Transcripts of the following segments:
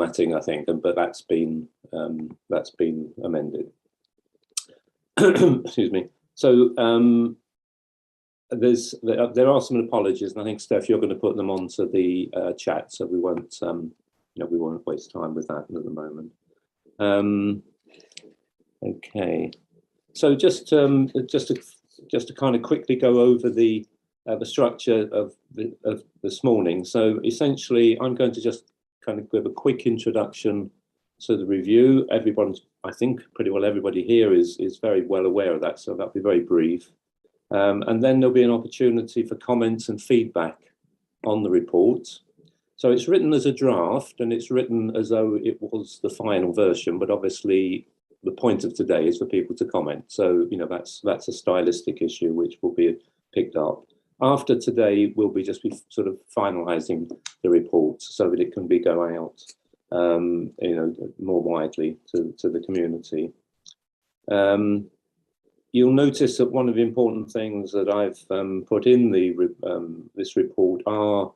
formatting, I think, but that's been amended. Excuse me. So there are some apologies, and I think, Steph, you're going to put them onto the chat, so we won't we won't waste time with that at the moment. Okay. So just to kind of quickly go over the structure of this morning. So essentially, I'm going to just kind of give a quick introduction to the review. Everyone, I think pretty well everybody here is very well aware of that, so that'll be very brief. And then there'll be an opportunity for comments and feedback on the report. So it's written as a draft, and it's written as though it was the final version, but obviously the point of today is for people to comment. So, that's a stylistic issue which will be picked up. After today, we'll be sort of finalising the report so that it can be going out, more widely to the community. You'll notice that one of the important things that I've put in this report are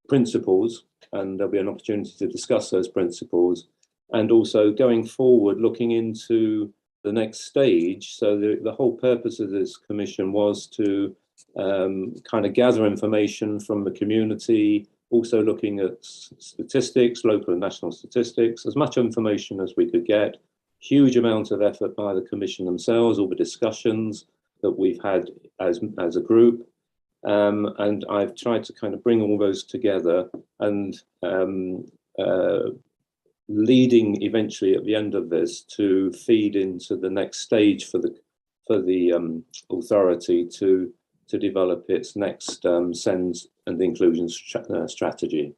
principles, and there'll be an opportunity to discuss those principles. And also going forward, looking into the next stage. So the whole purpose of this commission was to kind of gather information from the community, also looking at statistics, local and national statistics, as much information as we could get. Huge amount of effort by the commission themselves, all the discussions that we've had as a group. And I've tried to kind of bring all those together and leading eventually at the end of this to feed into the next stage for the authority to develop its next SENS and inclusion strategy.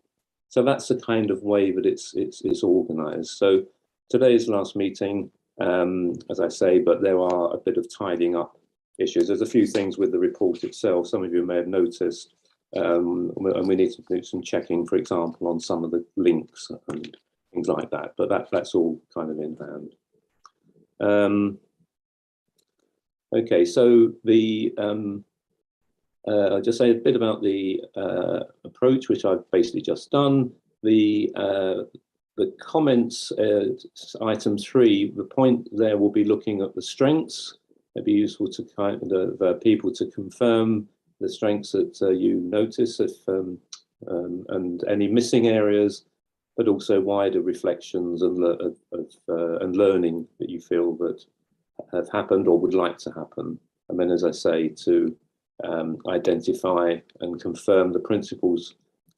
So that's the kind of way that it's organised. So today's last meeting, as I say, but there are a bit of tidying up issues. There's a few things with the report itself. Some of you may have noticed, and we need to do some checking, for example, on some of the links and things like that, but that's all kind of in hand. Okay, so I'll just say a bit about the approach, which I've basically just done. The comments, item 3, the point there will be looking at the strengths. It'd be useful to kind of people to confirm the strengths that you notice and any missing areas, but also wider reflections and learning that you feel that have happened or would like to happen. And then, as I say, to identify and confirm the principles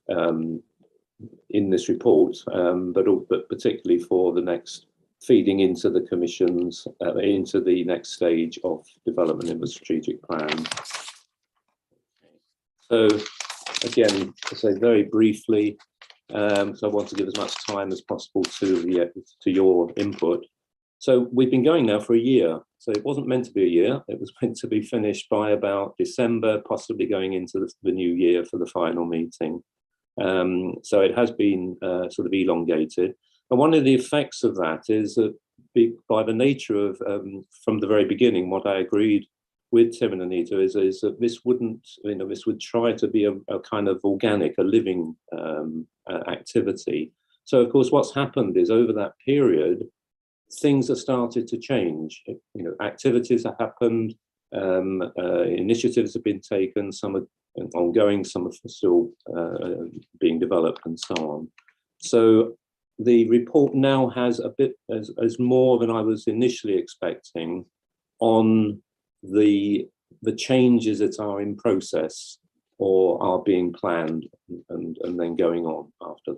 in this report, but particularly for the next feeding into the commissions, into the next stage of development in the strategic plan. So again, to say very briefly, so I want to give as much time as possible to your input. So we've been going now for a year. So it wasn't meant to be a year. It was meant to be finished by about December, possibly going into the new year for the final meeting. So it has been sort of elongated. And one of the effects of that is that by the nature of, from the very beginning, what I agreed with Tim and Anita is that this wouldn't, this would try to be a kind of organic, a living activity. So of course, what's happened is over that period, things have started to change. Activities have happened, initiatives have been taken, some are ongoing, some are still being developed, and so on. So the report now has a bit as more than I was initially expecting on the changes that are in process or are being planned and then going on after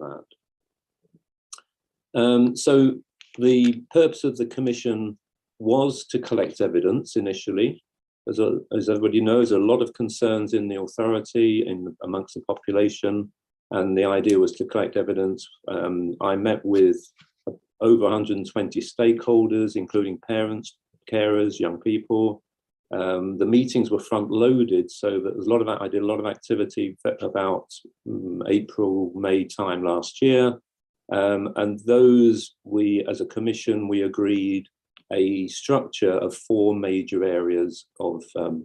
that. So the purpose of the commission was to collect evidence initially. As everybody knows, there are a lot of concerns in the authority, amongst the population, and the idea was to collect evidence. I met with over 120 stakeholders, including parents, carers, young people. The meetings were front-loaded, so that there's a lot of I did a lot of activity about April, May time last year, and those as a commission, we agreed a structure of 4 major areas of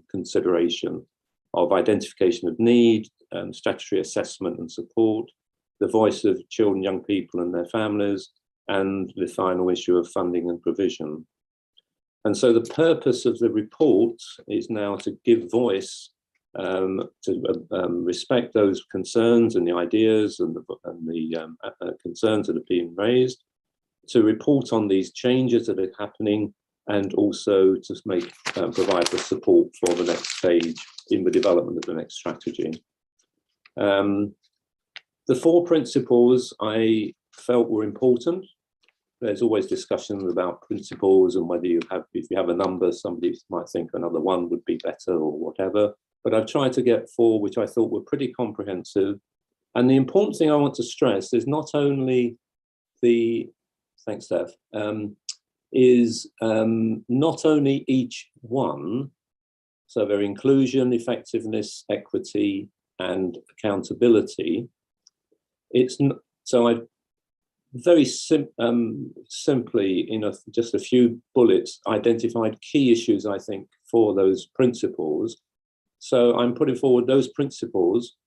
consideration: of identification of need, statutory assessment and support, the voice of children, young people and their families, and the final issue of funding and provision. And so the purpose of the report is now to give voice, to respect those concerns and the ideas and the concerns that have been raised, to report on these changes that are happening, and also to provide the support for the next stage in the development of the next strategy. The 4 principles I felt were important. There's always discussions about principles and whether if you have a number, somebody might think another one would be better or whatever. But I've tried to get 4 which I thought were pretty comprehensive. And the important thing I want to stress is not only thanks, Steph, is not only each one, so their inclusion, effectiveness, equity, and accountability. So I've very simply, in just a few bullets, identified key issues, I think, for those principles. So I'm putting forward those principles,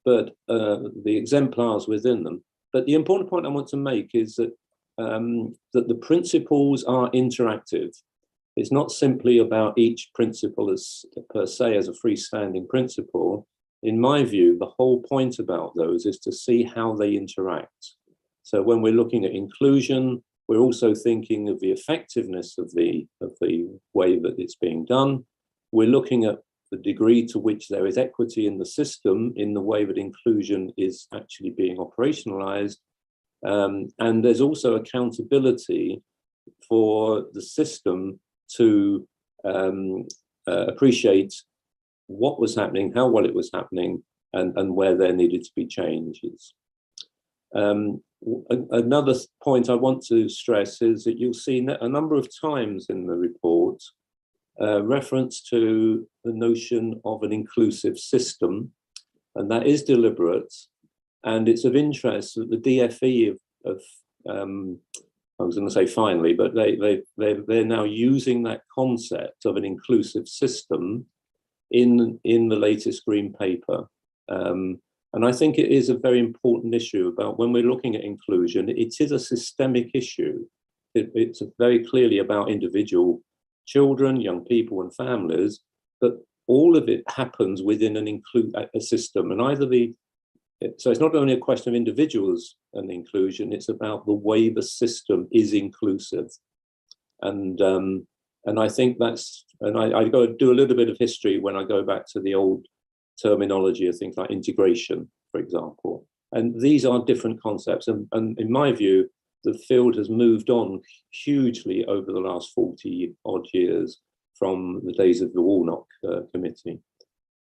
but the exemplars within them. But the important point I want to make is that that the principles are interactive. It's not simply about each principle as per se as a freestanding principle. In my view, the whole point about those is to see how they interact. So when we're looking at inclusion, we're also thinking of the effectiveness of the way that it's being done. We're looking at the degree to which there is equity in the system in the way that inclusion is actually being operationalized. And there's also accountability for the system to appreciate what was happening, how well it was happening, and where there needed to be changes. Another point I want to stress is that you'll see a number of times in the report reference to the notion of an inclusive system, and that is deliberate. And it's of interest that the DFE I was going to say finally, but they're now using that concept of an inclusive system in the latest green paper. And I think it is a very important issue about when we're looking at inclusion. It is a systemic issue. It's very clearly about individual children, young people and families, but all of it happens within a system. And so it's not only a question of individuals and inclusion, it's about the way the system is inclusive. And I think I go do a little bit of history when I go back to the old terminology of things like integration, for example. And these are different concepts. And in my view, the field has moved on hugely over the last 40 odd years from the days of the Warnock Committee.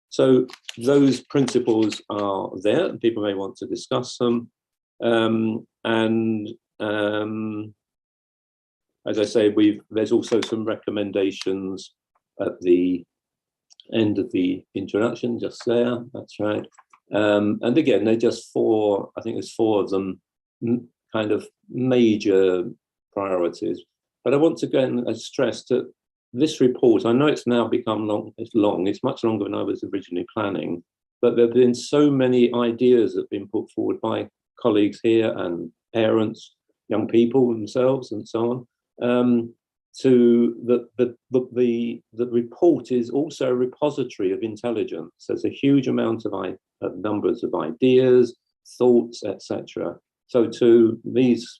So those principles are there, and people may want to discuss them. As I say, there's also some recommendations at the end of the introduction, just there, that's right. And again, they're just 4, I think there's 4 of them, kind of major priorities. But I want to again stress that this report, I know it's now become it's much longer than I was originally planning, but there have been so many ideas that have been put forward by colleagues here and parents, young people themselves and so on, the report is also a repository of intelligence. There's a huge amount of numbers of ideas, thoughts, etc. So please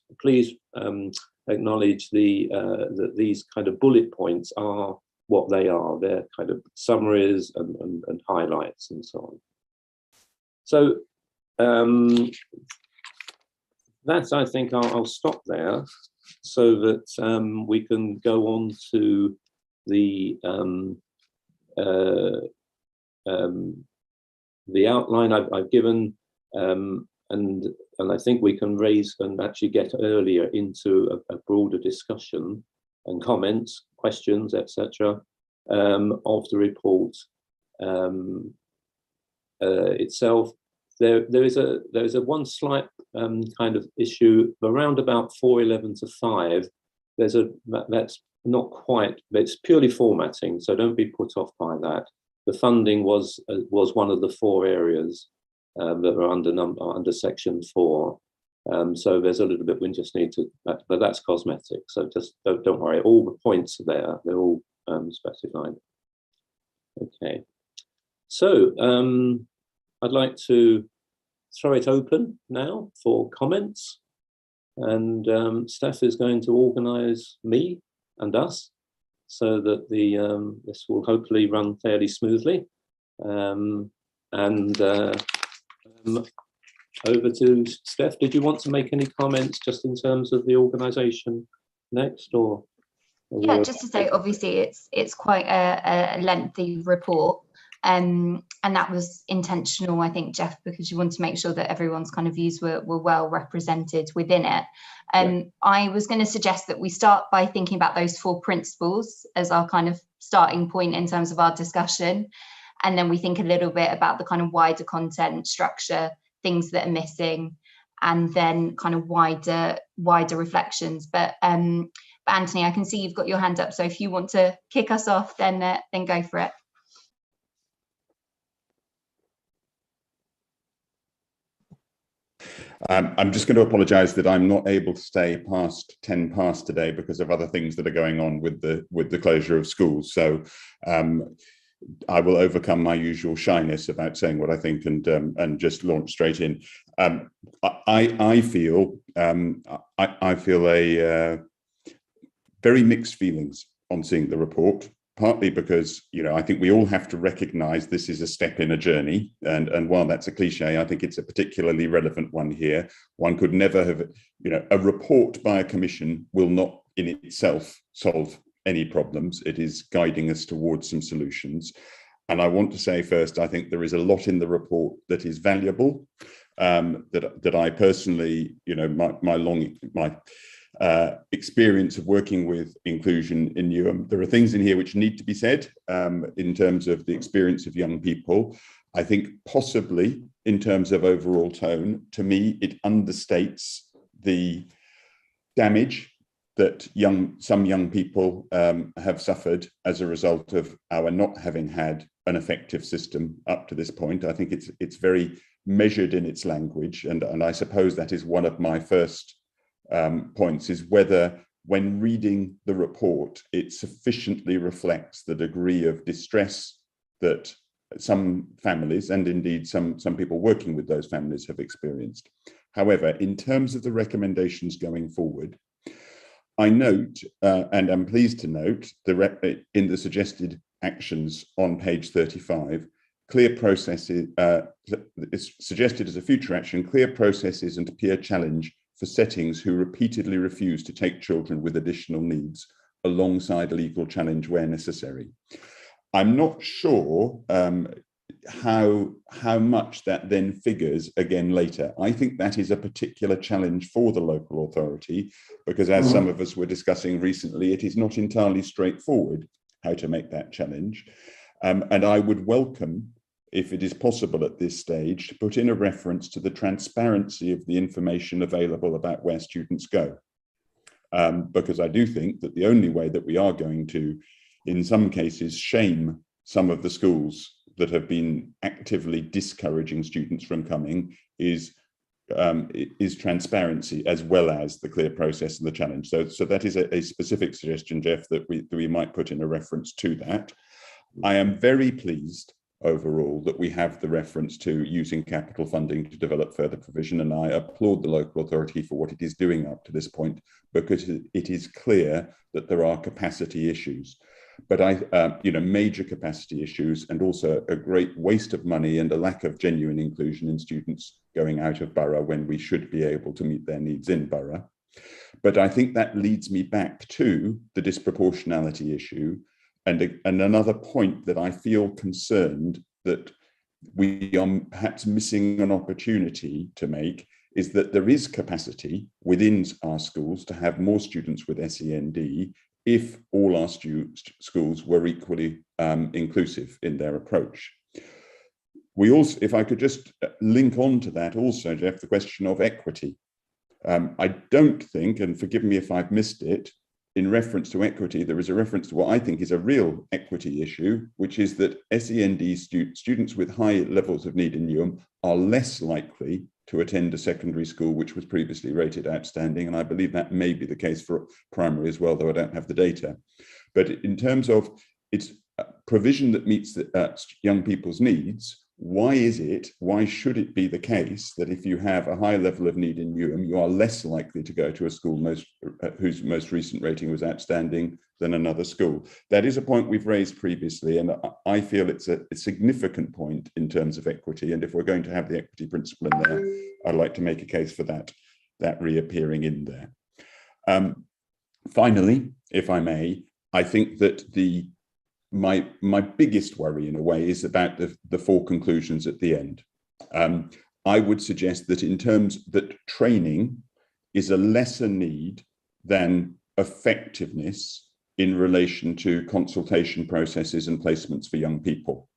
acknowledge that these kind of bullet points are what they are. They're kind of summaries and highlights and so on. So that's, I think I'll stop there so that we can go on to the outline I've given, and I think we can raise and actually get earlier into a broader discussion and comments, questions, etc. Of the report itself. There is a one slight kind of issue around about 4.11 to 5. That's not quite. It's purely formatting, so don't be put off by that. The funding was one of the 4 areas that are under section 4. So there's a little bit we just need to, but that's cosmetic. So just don't worry. All the points are there. They're all specified. Okay. So I'd like to throw it open now for comments, and Steph is going to organise me and us so that this will hopefully run fairly smoothly. Over to Steph. Did you want to make any comments just in terms of the organisation next, or? Yeah, just to say, obviously it's quite a lengthy report, and that was intentional, I think, Jeff, because you want to make sure that everyone's kind of views were well represented within it. Yeah. I was going to suggest that we start by thinking about those 4 principles as our kind of starting point in terms of our discussion, and then we think a little bit about the kind of wider content structure, things that are missing, and then kind of wider reflections. But Anthony, I can see you've got your hand up, so if you want to kick us off, then go for it. I'm just going to apologise that I'm not able to stay past 10 past today because of other things that are going on with the closure of schools. So I will overcome my usual shyness about saying what I think and just launch straight in. I feel a very mixed feelings on seeing the report, partly because, you know, I think we all have to recognise this is a step in a journey, and while that's a cliche, I think it's a particularly relevant one here. One could never have, you know, a report by a commission will not in itself solve any problems. It is guiding us towards some solutions. And I want to say first, I think there is a lot in the report that is valuable, that I personally, you know, my experience of working with inclusion in Newham, there are things in here which need to be said in terms of the experience of young people. I think possibly in terms of overall tone, to me, it understates the damage that some young people have suffered as a result of our not having had an effective system up to this point. I think it's very measured in its language, and I suppose that is one of my first points, is whether when reading the report it sufficiently reflects the degree of distress that some families, and indeed some people working with those families, have experienced. However, in terms of the recommendations going forward, I note, and I'm pleased to note, in the suggested actions on page 35, clear processes, it's suggested as a future action, clear processes and peer challenge for settings who repeatedly refuse to take children with additional needs alongside legal challenge where necessary. I'm not sure how much that then figures again later. I think that is a particular challenge for the local authority, because as some of us were discussing recently, it is not entirely straightforward how to make that challenge. And I would welcome, if it is possible at this stage, to put in a reference to the transparency of the information available about where students go. Because I do think that the only way that we are going to, in some cases, shame some of the schools that have been actively discouraging students from coming is transparency, as well as the clear process and the challenge. So that is a specific suggestion, Jeff, that we might put in a reference to that. I am very pleased overall that we have the reference to using capital funding to develop further provision, and I applaud the local authority for what it is doing up to this point, because it is clear that there are capacity issues. But major capacity issues, and also a great waste of money and a lack of genuine inclusion in students going out of borough when we should be able to meet their needs in borough. But I think that leads me back to the disproportionality issue, and another point that I feel concerned that we are perhaps missing an opportunity to make is that there is capacity within our schools to have more students with SEND if all our schools were equally inclusive in their approach. We also, if I could just link on to that also, Jeff, the question of equity. I don't think, and forgive me if I've missed it, in reference to equity, there is a reference to what I think is a real equity issue, which is that SEND students with high levels of need in Newham are less likely to attend a secondary school which was previously rated outstanding. And I believe that may be the case for primary as well, though I don't have the data. But in terms of its provision that meets young people's needs, why should it be the case that if you have a high level of need in Newham, you are less likely to go to a school whose most recent rating was outstanding than another school? That is a point we've raised previously, and I feel it's a significant point in terms of equity. And if we're going to have the equity principle in there, I'd like to make a case for that reappearing in there. Finally, if I may, I think that my biggest worry in a way is about the four conclusions at the end. I would suggest that in terms that training is a lesser need than effectiveness in relation to consultation processes and placements for young people.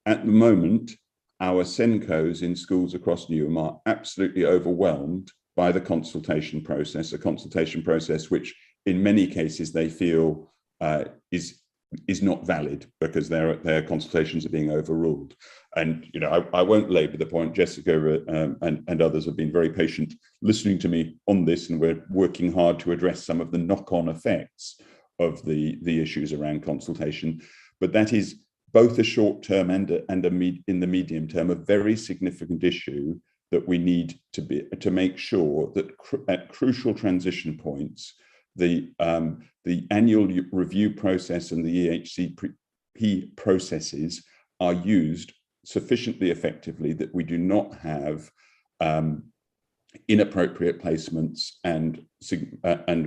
At the moment, our SENCOs in schools across Newham are absolutely overwhelmed by the consultation process, a consultation process which in many cases they feel is not valid because their consultations are being overruled. And I won't labour the point. Jessica and others have been very patient listening to me on this, and we're working hard to address some of the knock-on effects of the issues around consultation. But that is both a short-term and in the medium term a very significant issue that we need to make sure that at crucial transition points, the annual review process and the EHCP processes are used sufficiently effectively that we do not have inappropriate placements and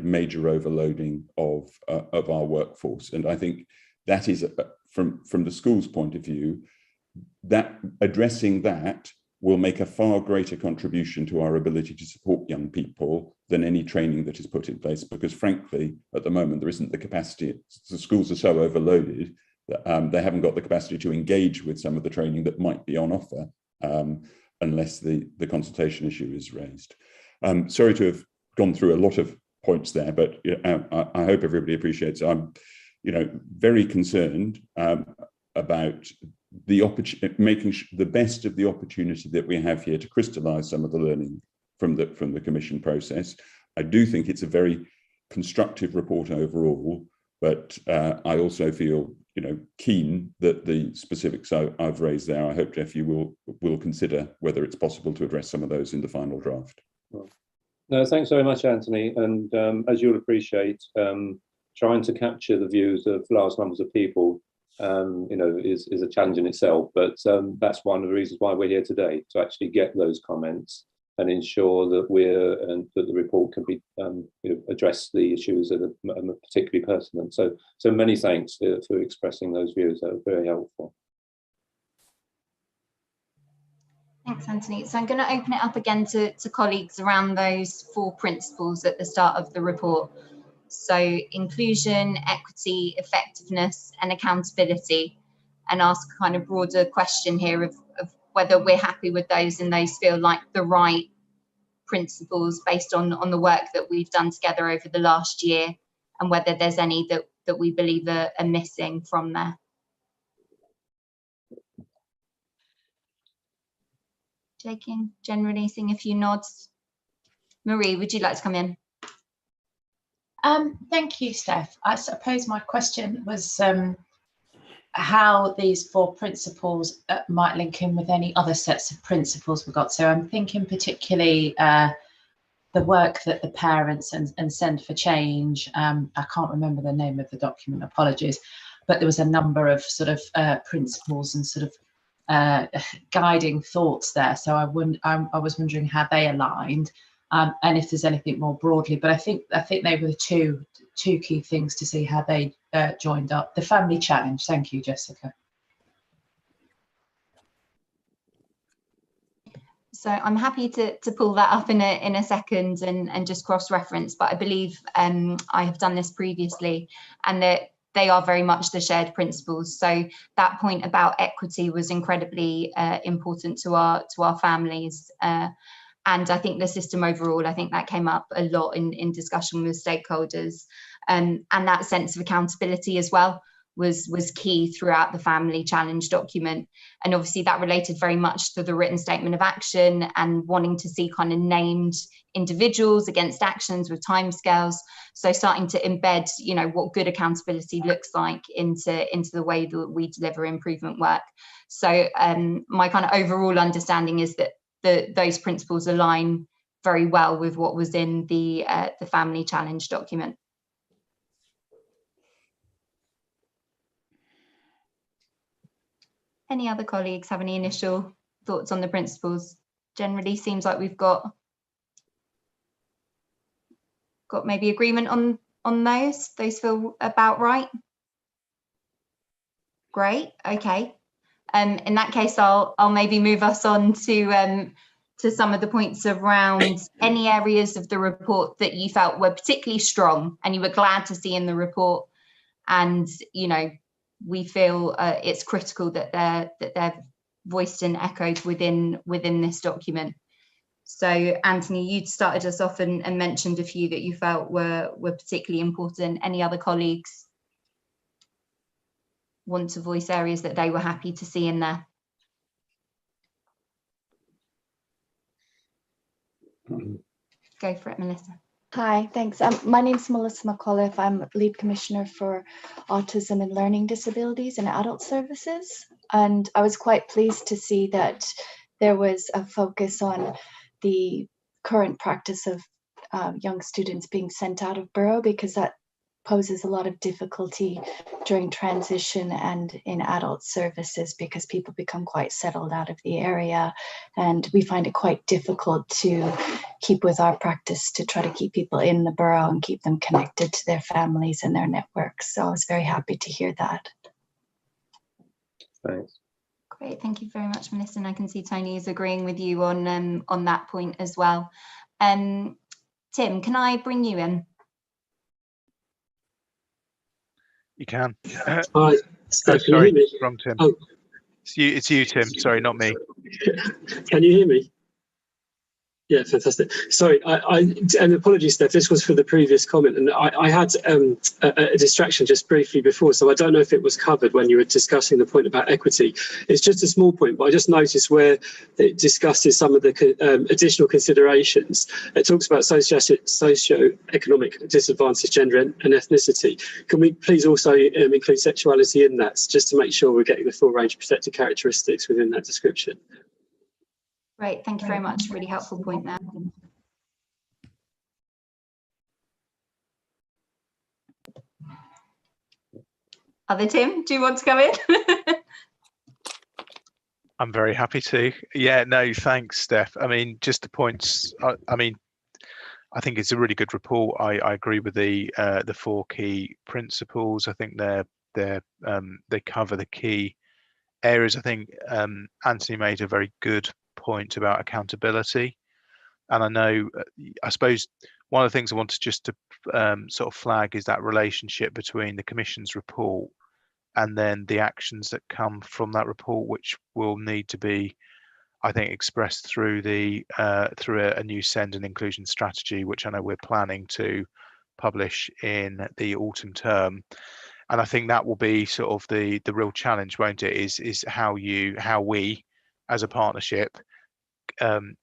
major overloading of our workforce. And I think that is from the school's point of view, that addressing that will make a far greater contribution to our ability to support young people than any training that is put in place, because frankly, at the moment, there isn't the capacity. The schools are so overloaded that they haven't got the capacity to engage with some of the training that might be on offer unless the consultation issue is raised. Sorry to have gone through a lot of points there, but I hope everybody appreciates it. I'm very concerned about making the best of the opportunity that we have here to crystallise some of the learning from the commission process. I do think it's a very constructive report overall, but I also feel keen that the specifics I've raised there, I hope, Jeff, you will consider whether it's possible to address some of those in the final draft. No, thanks very much, Anthony. And as you'll appreciate, trying to capture the views of large numbers of people is a challenge in itself, but that's one of the reasons why we're here today, to actually get those comments and ensure that that the report can be address the issues that are particularly pertinent. So many thanks for expressing those views. That were very helpful. Thanks, Anthony. So I'm going to open it up again to colleagues around those four principles at the start of the report. So inclusion, equity, effectiveness, and accountability, and ask a kind of broader question here of whether we're happy with those and those feel like the right principles based on the work that we've done together over the last year, and whether there's any that we believe are missing from there. Generally seeing a few nods. Marie, would you like to come in? Thank you, Steph. I suppose my question was how these four principles might link in with any other sets of principles we've got. So I'm thinking particularly the work that the parents and Send for Change, I can't remember the name of the document, apologies, but there was a number of sort of principles and sort of guiding thoughts there. So I was wondering how they aligned. And if there's anything more broadly, but I think they were the two key things to see how they joined up. The family challenge. Thank you, Jessica. So I'm happy to pull that up in a second and just cross-reference, but I believe I have done this previously, and that they are very much the shared principles. So that point about equity was incredibly important to our families. And I think the system overall, I think that came up a lot in discussion with stakeholders, and that sense of accountability as well. was key throughout the family challenge document. And obviously that related very much to the written statement of action and wanting to see kind of named individuals against actions with timescales. So starting to embed, you know, what good accountability looks like into the way that we deliver improvement work. So my kind of overall understanding is that those principles align very well with what was in the family challenge document. Any other colleagues have any initial thoughts on the principles? Generally seems like we've got maybe agreement on those. Those feel about right. Great. Okay. In that case, I'll maybe move us on to some of the points around any areas of the report that you felt were particularly strong and you were glad to see in the report, and you know, we feel it's critical that they're voiced and echoed within this document. So Anthony, you started us off and mentioned a few that you felt were particularly important. Any other colleagues want to voice areas that they were happy to see in there? Go for it, Melissa. Hi, thanks. My name is Melissa Mcauliffe. I'm Lead Commissioner for Autism and Learning Disabilities and Adult Services. And I was quite pleased to see that there was a focus on the current practice of young students being sent out of borough, because that poses a lot of difficulty during transition and in adult services, because people become quite settled out of the area, and we find it quite difficult to keep with our practice to try to keep people in the borough and keep them connected to their families and their networks. So I was very happy to hear that. Thanks. Great, thank you very much, Melissa. And I can see Tony is agreeing with you on that point as well. Tim, can I bring you in? You can. Hi, Steph, can you sorry, hear me? wrong Tim. Oh. It's you, Tim. Sorry, not me. Can you hear me? Yeah, fantastic. Sorry, and apologies, Steph, this was for the previous comment, and I had a distraction just briefly before, so I don't know if it was covered when you were discussing the point about equity. It's just a small point, but I just noticed where it discusses some of the additional considerations. It talks about socio-economic disadvantage, gender and ethnicity. Can we please also include sexuality in that, just to make sure we're getting the full range of protected characteristics within that description? Great, thank you very much. Really helpful point there. Other Tim, do you want to come in? I'm very happy to. Yeah, no, thanks, Steph. I mean, just the points. I mean, I think it's a really good report. I agree with the 4 key principles. I think they cover the key areas. I think Anthony made a very good point about accountability, and I know I suppose one of the things I wanted just to sort of flag is that relationship between the Commission's report and then the actions that come from that report, which will need to be, I think, expressed through through a new send and inclusion strategy, which I know we're planning to publish in the autumn term. And I think that will be sort of the real challenge, won't it? Is how we as a partnership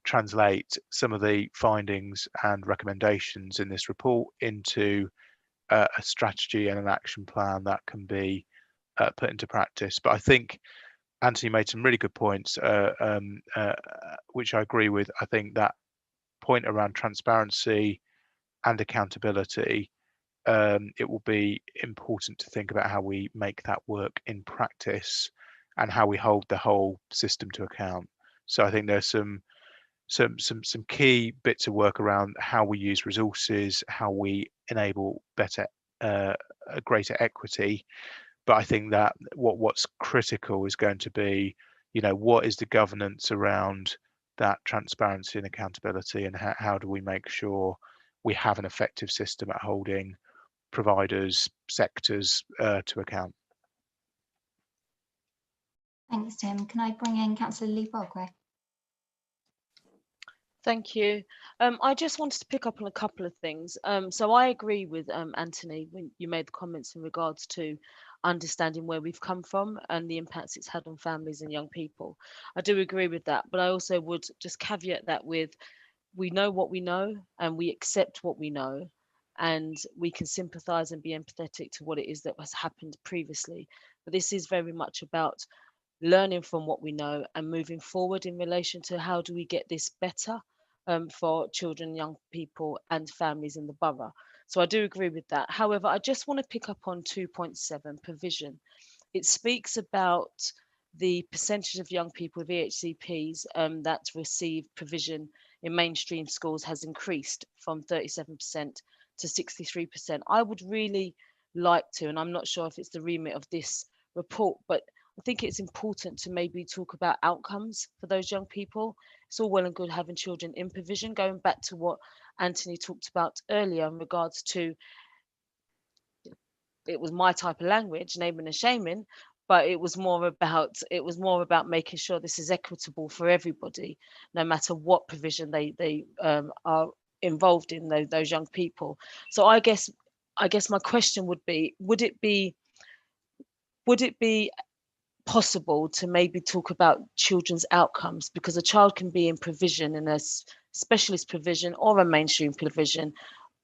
translate some of the findings and recommendations in this report into a strategy and an action plan that can be put into practice. But I think Anthony made some really good points, which I agree with. I think that point around transparency and accountability, it will be important to think about how we make that work in practice and how we hold the whole system to account. So I think there's some key bits of work around how we use resources, how we enable better, greater equity. But I think that what's critical is going to be, you know, what is the governance around that transparency and accountability, and how do we make sure we have an effective system at holding providers, sectors to account. Thanks, Tim. Can I bring in Councillor Lee Barkway? Thank you. I just wanted to pick up on a couple of things. So I agree with Anthony when you made the comments in regards to understanding where we've come from and the impacts it's had on families and young people. I do agree with that, but I also would just caveat that with, we know what we know and we accept what we know, and we can sympathize and be empathetic to what it is that has happened previously. But this is very much about learning from what we know and moving forward in relation to how do we get this better for children, young people and families in the borough. So I do agree with that. However, I just want to pick up on 2.7, provision. It speaks about the percentage of young people with EHCPs that receive provision in mainstream schools has increased from 37% to 63%. I would really like to, and I'm not sure if it's the remit of this report, but I think it's important to maybe talk about outcomes for those young people. It's all well and good having children in provision, going back to what Anthony talked about earlier in regards to, it was my type of language, naming and shaming, but it was more about making sure this is equitable for everybody, no matter what provision they are involved in, those young people. So I guess my question would be, would it be possible to maybe talk about children's outcomes? Because a child can be in provision, in a specialist provision or a mainstream provision,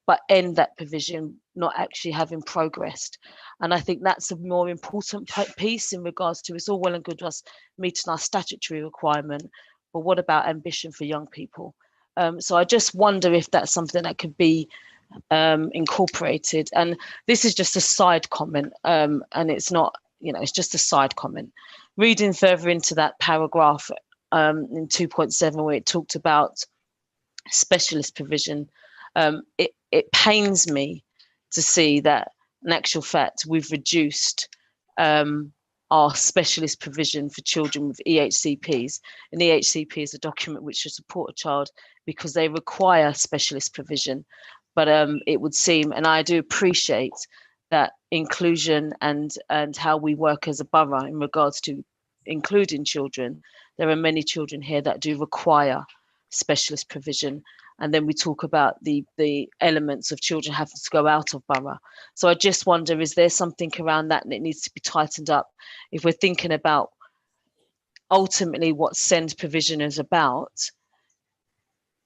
but end that provision not actually having progressed. And I think that's a more important piece in regards to, it's all well and good us meeting our statutory requirement, but what about ambition for young people? So I just wonder if that's something that could be incorporated. And this is just a side comment, and it's not, it's just a side comment. Reading further into that paragraph in 2.7, where it talked about specialist provision, it pains me to see that in actual fact we've reduced our specialist provision for children with EHCPs. An EHCP is a document which should support a child because they require specialist provision. But it would seem, and I do appreciate that inclusion and how we work as a borough in regards to including children, there are many children here that do require specialist provision. And then we talk about the elements of children having to go out of borough. So I just wonder, is there something around that that needs to be tightened up if we're thinking about ultimately what SEND provision is about?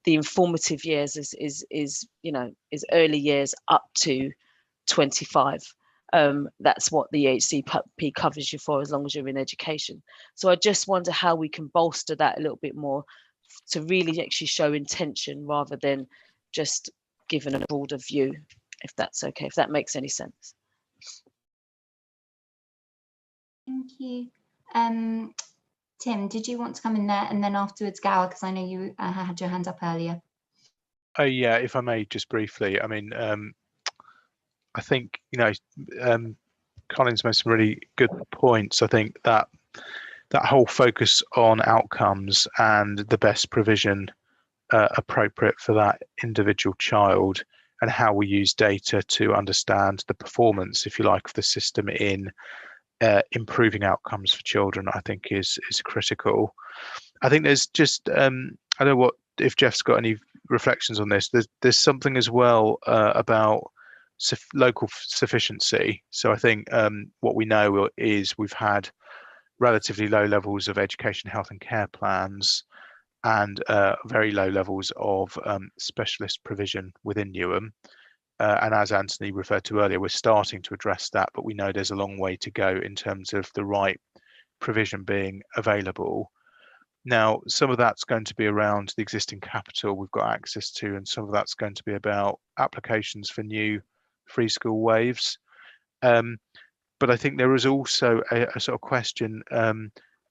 The informative years is early years up to 25. That's what the HCP covers you for as long as you're in education. So I just wonder how we can bolster that a little bit more to really actually show intention rather than just giving a broader view, if that's okay, if that makes any sense. Thank you. Tim, did you want to come in there, and then afterwards Gower, because I know you had your hand up earlier. Oh yeah, if I may, just briefly. I mean, I think Colin's made some really good points. I think that whole focus on outcomes and the best provision appropriate for that individual child, and how we use data to understand the performance, if you like, of the system in improving outcomes for children, I think is critical. I think there's just I don't know what if Jeff's got any reflections on this. There's something as well about local sufficiency. So I think what we know is we've had relatively low levels of education, health and care plans, and very low levels of specialist provision within Newham. And as Anthony referred to earlier, we're starting to address that, but we know there's a long way to go in terms of the right provision being available. Now, some of that's going to be around the existing capital we've got access to, and some of that's going to be about applications for new free school waves. But I think there is also a sort of question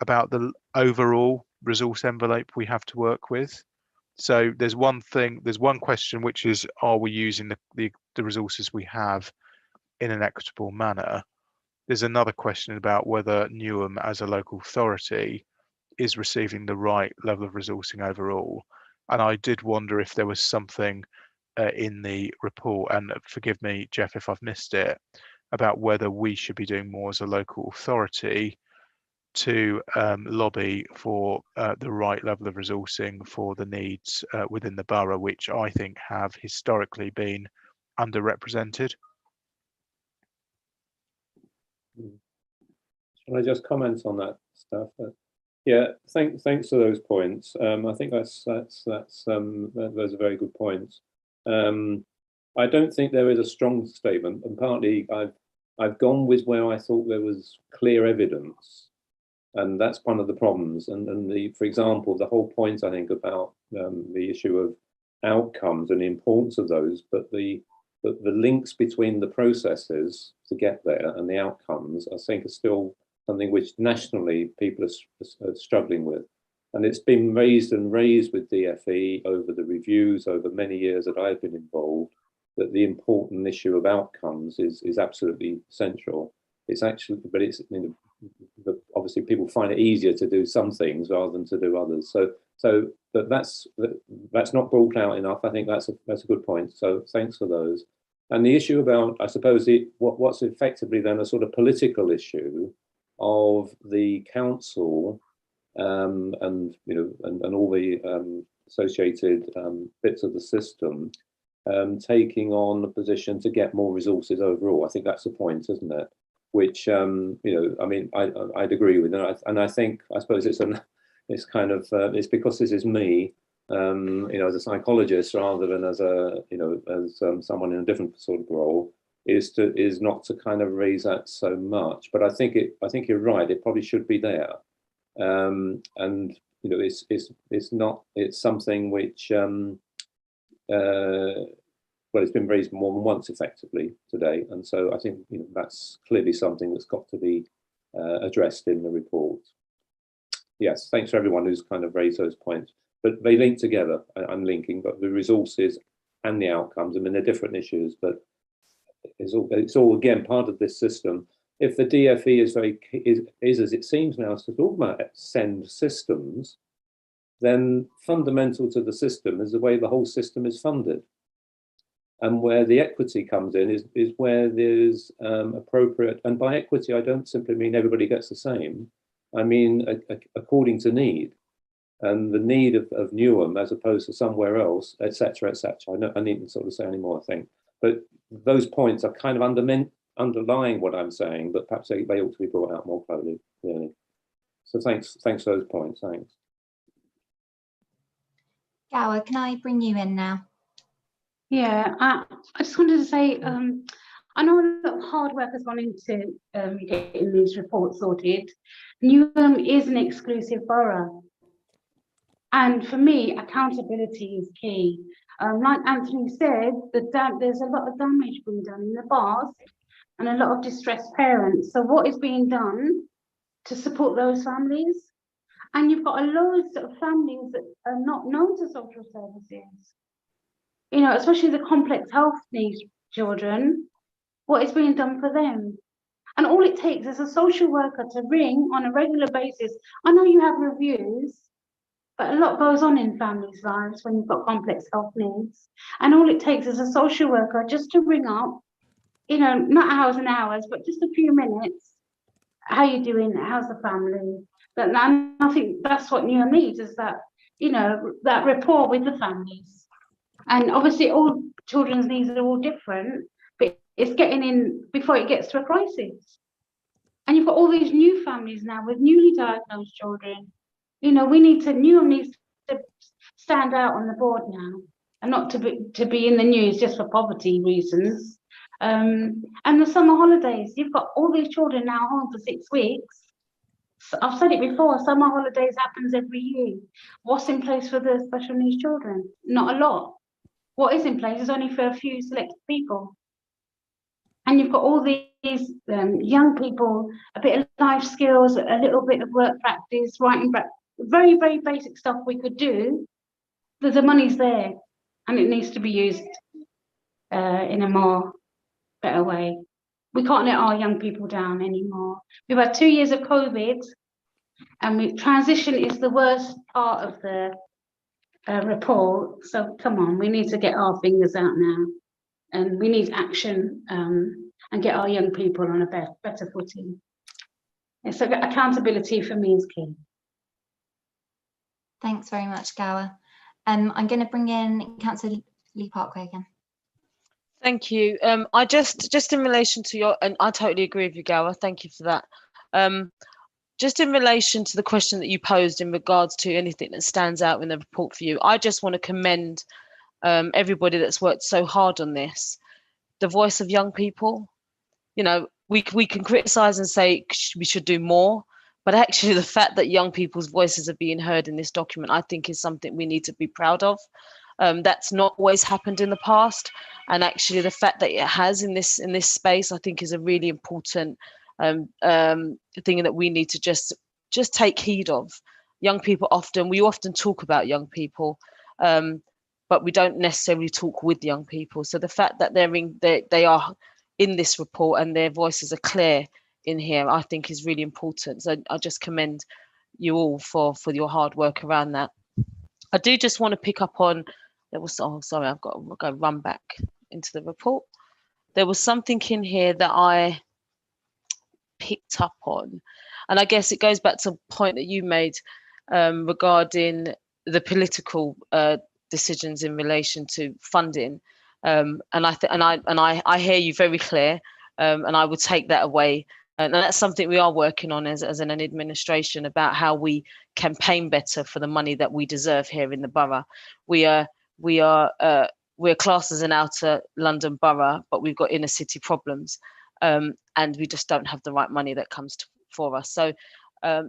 about the overall resource envelope we have to work with. So there's one question, which is, are we using the resources we have in an equitable manner? There's another question about whether Newham as a local authority is receiving the right level of resourcing overall. And I did wonder if there was something in the report, and forgive me, Jeff, if I've missed it, about whether we should be doing more as a local authority to lobby for the right level of resourcing for the needs within the borough, which I think have historically been underrepresented. Can I just comment on that stuff? Yeah, thanks for those points. I think those are very good points. I don't think there is a strong statement, and partly I've gone with where I thought there was clear evidence, and that's one of the problems. And for example, the whole point I think about the issue of outcomes and the importance of those, but the links between the processes to get there and the outcomes, I think, are still something which nationally people are struggling with. And it's been raised with DFE over the reviews over many years that I've been involved, that the important issue of outcomes is absolutely central. It's actually, but it's, obviously people find it easier to do some things rather than to do others. But that's not brought out enough. I think that's a good point. So thanks for those. And the issue about, I suppose, what's effectively then a sort of political issue of the council and all the associated bits of the system taking on a position to get more resources overall. I think that's the point, isn't it? Which I mean, I'd agree with, and I think, I suppose it's kind of it's because this is me, as a psychologist rather than as someone in a different sort of role, is not to kind of raise that so much. But I think you're right. It probably should be there, and it's something which it's been raised more than once effectively today, and so I think that's clearly something that's got to be addressed in the report. Yes, thanks for everyone who's kind of raised those points, but they link together. I'm linking, but the resources and the outcomes. I mean, they're different issues, but it's all again part of this system. If the DFE is as it seems now to talk about send systems, then fundamental to the system is the way the whole system is funded. And where the equity comes in is where there's appropriate, and by equity, I don't simply mean everybody gets the same. I mean, according to need, and the need of Newham as opposed to somewhere else, etc., etc. I needn't sort of say any more, I think. But those points are kind of underlying what I'm saying, but perhaps they ought to be brought out more clearly. Really. So thanks for those points. Thanks. Gower, can I bring you in now? Yeah, I just wanted to say, I know a lot of hard work has gone into getting these reports sorted. Newham is an exclusive borough. And for me, accountability is key. Like Anthony said, there's a lot of damage being done in the past and a lot of distressed parents. So what is being done to support those families? And you've got loads of families that are not known to social services. Especially the complex health needs children, what is being done for them? And all it takes is a social worker to ring on a regular basis. I know you have reviews, but a lot goes on in families' lives when you've got complex health needs. And all it takes is a social worker just to ring up, not hours and hours, but just a few minutes. How you doing? How's the family? But I think that's what Newham needs, is that, that rapport with the families. And obviously all children's needs are all different, but it's getting in before it gets to a crisis. And you've got all these new families now with newly diagnosed children. Newham needs to stand out on the board now, and not to be in the news just for poverty reasons. And the summer holidays, you've got all these children now home for 6 weeks. I've said it before, summer holidays happens every year. What's in place for the special needs children? Not a lot. What is in place is only for a few selected people. And you've got all these young people, a bit of life skills, a little bit of work practice, writing, very, very basic stuff we could do. The money's there, and it needs to be used in a more better way. We can't let our young people down anymore. We've had 2 years of COVID, and transition is the worst part of the report. So come on, we need to get our fingers out now, and we need action and get our young people on a better footing. And so accountability for me is key. Thanks very much, Gower. I'm going to bring in Councillor Lee Parkway again. Thank you. I just in relation to your, and I totally agree with you, Gower. Thank you for that. Just in relation to the question that you posed in regards to anything that stands out in the report for you, I just want to commend everybody that's worked so hard on this. The voice of young people. You know, we can criticize and say we should do more, but actually the fact that young people's voices are being heard in this document, I think, is something we need to be proud of. That's not always happened in the past, and actually the fact that it has in this space, I think, is a really important thing that we need to just take heed of. Young people we often talk about young people, but we don't necessarily talk with young people. So the fact that they are in this report and their voices are clear in here, I think is really important. So I just commend you all for your hard work around that. I do just want to pick up on, sorry, I've got to run back into the report. There was something in here that I picked up on, and I guess it goes back to a point that you made regarding the political decisions in relation to funding. And I hear you very clear, and I would take that away. And that's something we are working on as an administration, about how we campaign better for the money that we deserve here in the borough. We're classed as an outer London borough, but we've got inner city problems, and we just don't have the right money that comes for us. So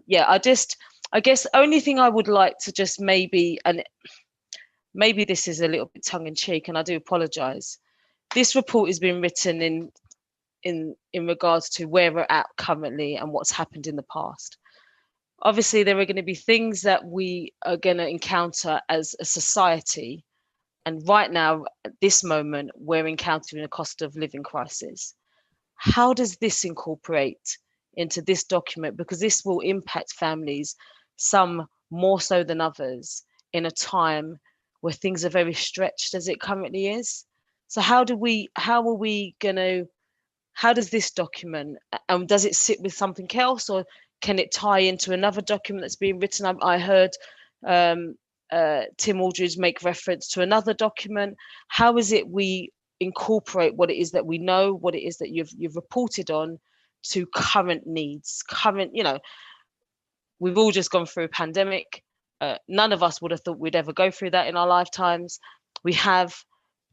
yeah, I guess only thing I would like to just maybe this is a little bit tongue-in-cheek, and I do apologise. This report has been written in regards to where we're at currently and what's happened in the past. Obviously, there are going to be things that we are going to encounter as a society, and right now, at this moment, we're encountering a cost of living crisis. How does this incorporate into this document? Because this will impact families, some more so than others, in a time where things are very stretched as it currently is. So how does this document, does it sit with something else, or can it tie into another document that's being written? I heard Tim Aldridge make reference to another document. How is it we incorporate what it is that we know, what it is that you've reported on, to current needs? We've all just gone through a pandemic. None of us would have thought we'd ever go through that in our lifetimes.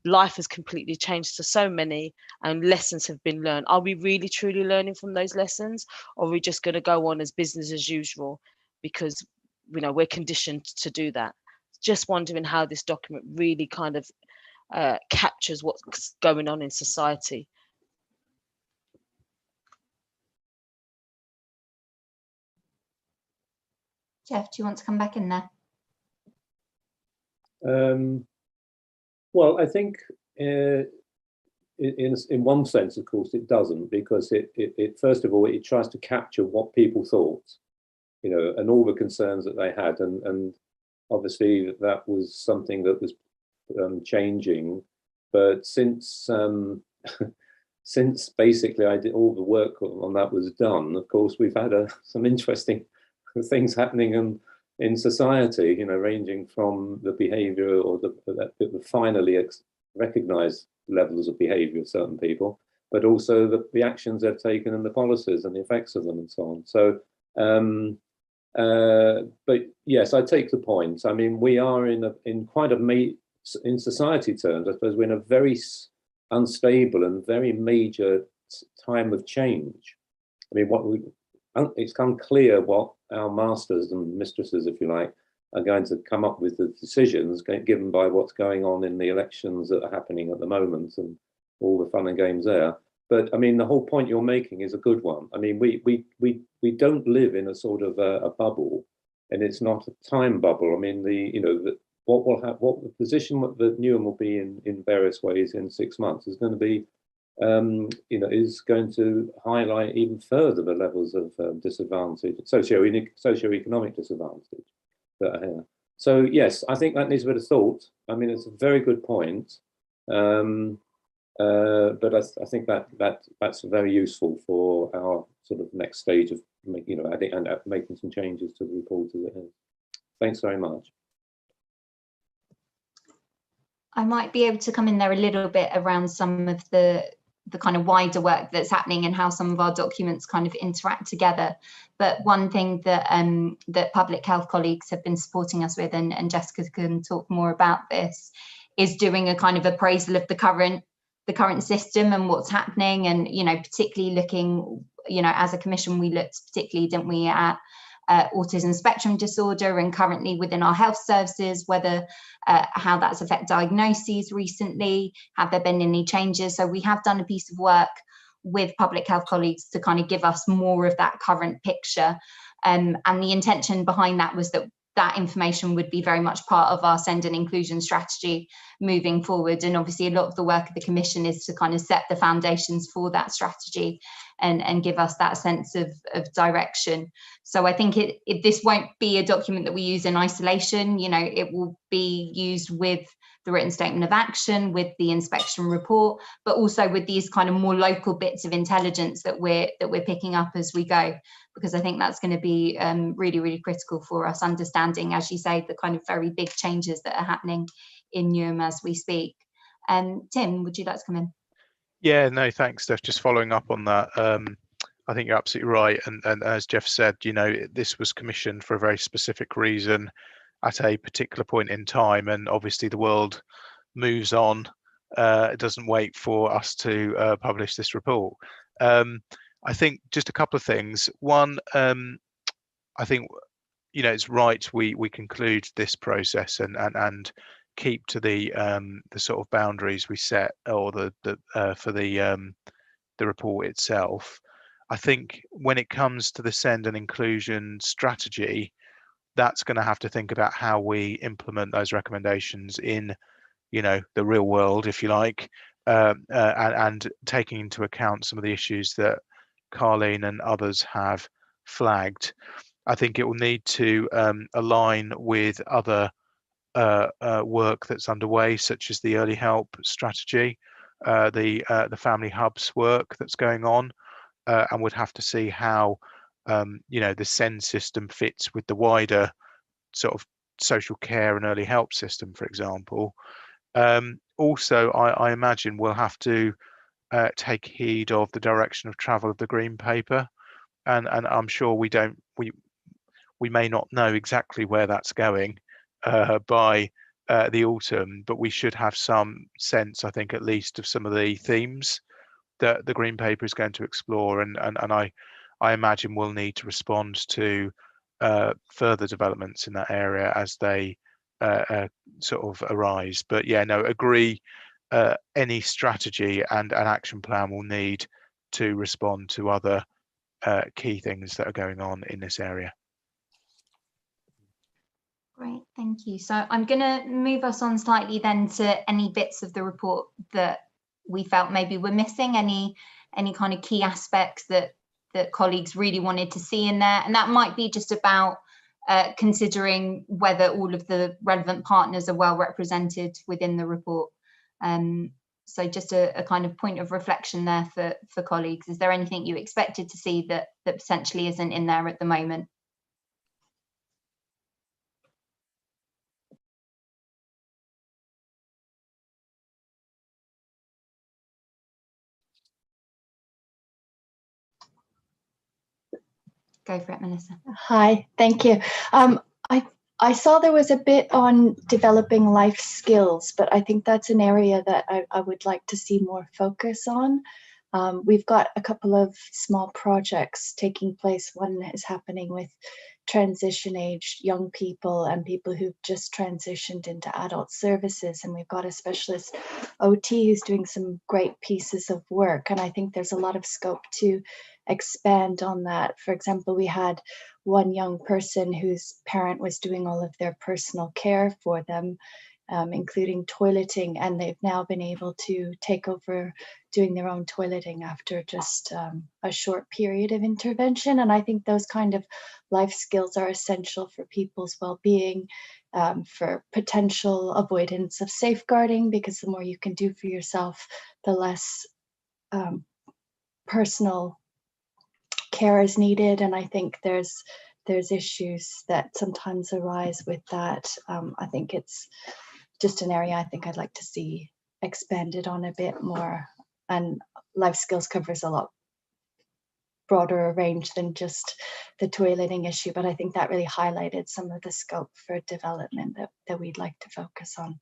Life has completely changed to so many, and lessons have been learned. Are we really truly learning from those lessons, or are we just going to go on as business as usual because we're conditioned to do that? Just wondering how this document really kind of captures what's going on in society. Jeff, do you want to come back in there? Well, I think in one sense, of course, it doesn't, because it first of all, it tries to capture what people thought, and all the concerns that they had, and obviously that was something that was changing. But since basically I did all the work on that was done, of course, we've had some interesting things happening in society, ranging from the behaviour or the finally recognised levels of behaviour of certain people, but also the actions they've taken and the policies and the effects of them and so on. So, but yes, I take the point. I mean, we are in society terms, I suppose, we're in a very unstable and very major time of change. I mean, it's unclear what our masters and mistresses, if you like, are going to come up with the decisions given by what's going on in the elections that are happening at the moment and all the fun and games there. But I mean, the whole point you're making is a good one. I mean, we don't live in a sort of a bubble, and it's not a time bubble. I mean, what the position that Newham will be in various ways in 6 months is going to be, is going to highlight even further the levels of disadvantage, socioeconomic disadvantage that are here. So yes, I think that needs a bit of thought. I mean, it's a very good point, but I think that's very useful for our sort of next stage of making some changes to the report as it is. Thanks very much. I might be able to come in there a little bit around some of the kind of wider work that's happening and how some of our documents kind of interact together. But one thing that that public health colleagues have been supporting us with, and Jessica can talk more about this, is doing a kind of appraisal of the current system and what's happening, and particularly looking, as a commission we looked particularly, didn't we, at autism spectrum disorder, and currently within our health services, whether how that's affected diagnoses recently, have there been any changes? So we have done a piece of work with public health colleagues to kind of give us more of that current picture, and the intention behind that was that information would be very much part of our send and inclusion strategy moving forward. And obviously a lot of the work of the commission is to kind of set the foundations for that strategy and give us that sense of direction. So I think this won't be a document that we use in isolation. It will be used with the written statement of action, with the inspection report, but also with these kind of more local bits of intelligence that we're picking up as we go, because I think that's going to be really, really critical for us understanding, as you say, the kind of very big changes that are happening in Newham as we speak. Tim, would you like to come in? Yeah, no, thanks, Steph. Just following up on that, I think you're absolutely right. And as Jeff said, this was commissioned for a very specific reason at a particular point in time. And obviously the world moves on. It doesn't wait for us to publish this report. I think just a couple of things. One, I think, it's right we conclude this process and keep to the sort of boundaries we set, or for the report itself. I think when it comes to the send and inclusion strategy, that's going to have to think about how we implement those recommendations in, the real world, if you like, and taking into account some of the issues that Carleen and others have flagged. I think it will need to align with other work that's underway, such as the early help strategy, the family hubs work that's going on, and would have to see how the SEND system fits with the wider sort of social care and early help system, for example. Also, I imagine we'll have to take heed of the direction of travel of the green paper, and I'm sure we may not know exactly where that's going by the autumn, but we should have some sense, I think, at least of some of the themes that the green paper is going to explore, and I imagine we'll need to respond to further developments in that area as they sort of arise. But yeah, no, agree. Any strategy and an action plan will need to respond to other key things that are going on in this area. Great, thank you. So I'm going to move us on slightly then to any bits of the report that we felt maybe were missing, any kind of key aspects that colleagues really wanted to see in there. And that might be just about considering whether all of the relevant partners are well represented within the report. So just a kind of point of reflection there for colleagues. Is there anything you expected to see that potentially isn't in there at the moment? Go for it, Melissa. Hi, thank you. I saw there was a bit on developing life skills, but I think that's an area that I would like to see more focus on. We've got a couple of small projects taking place. One is happening with transition-aged young people and people who've just transitioned into adult services. And we've got a specialist OT who's doing some great pieces of work. And I think there's a lot of scope to expand on that. For example, we had one young person whose parent was doing all of their personal care for them, including toileting, and they've now been able to take over doing their own toileting after just a short period of intervention. And I think those kind of life skills are essential for people's well-being, for potential avoidance of safeguarding, because the more you can do for yourself, the less personal care is needed. And I think there's issues that sometimes arise with that. I think it's just an area I think I'd like to see expanded on a bit more. And life skills covers a lot broader a range than just the toileting issue, but I think that really highlighted some of the scope for development that we'd like to focus on.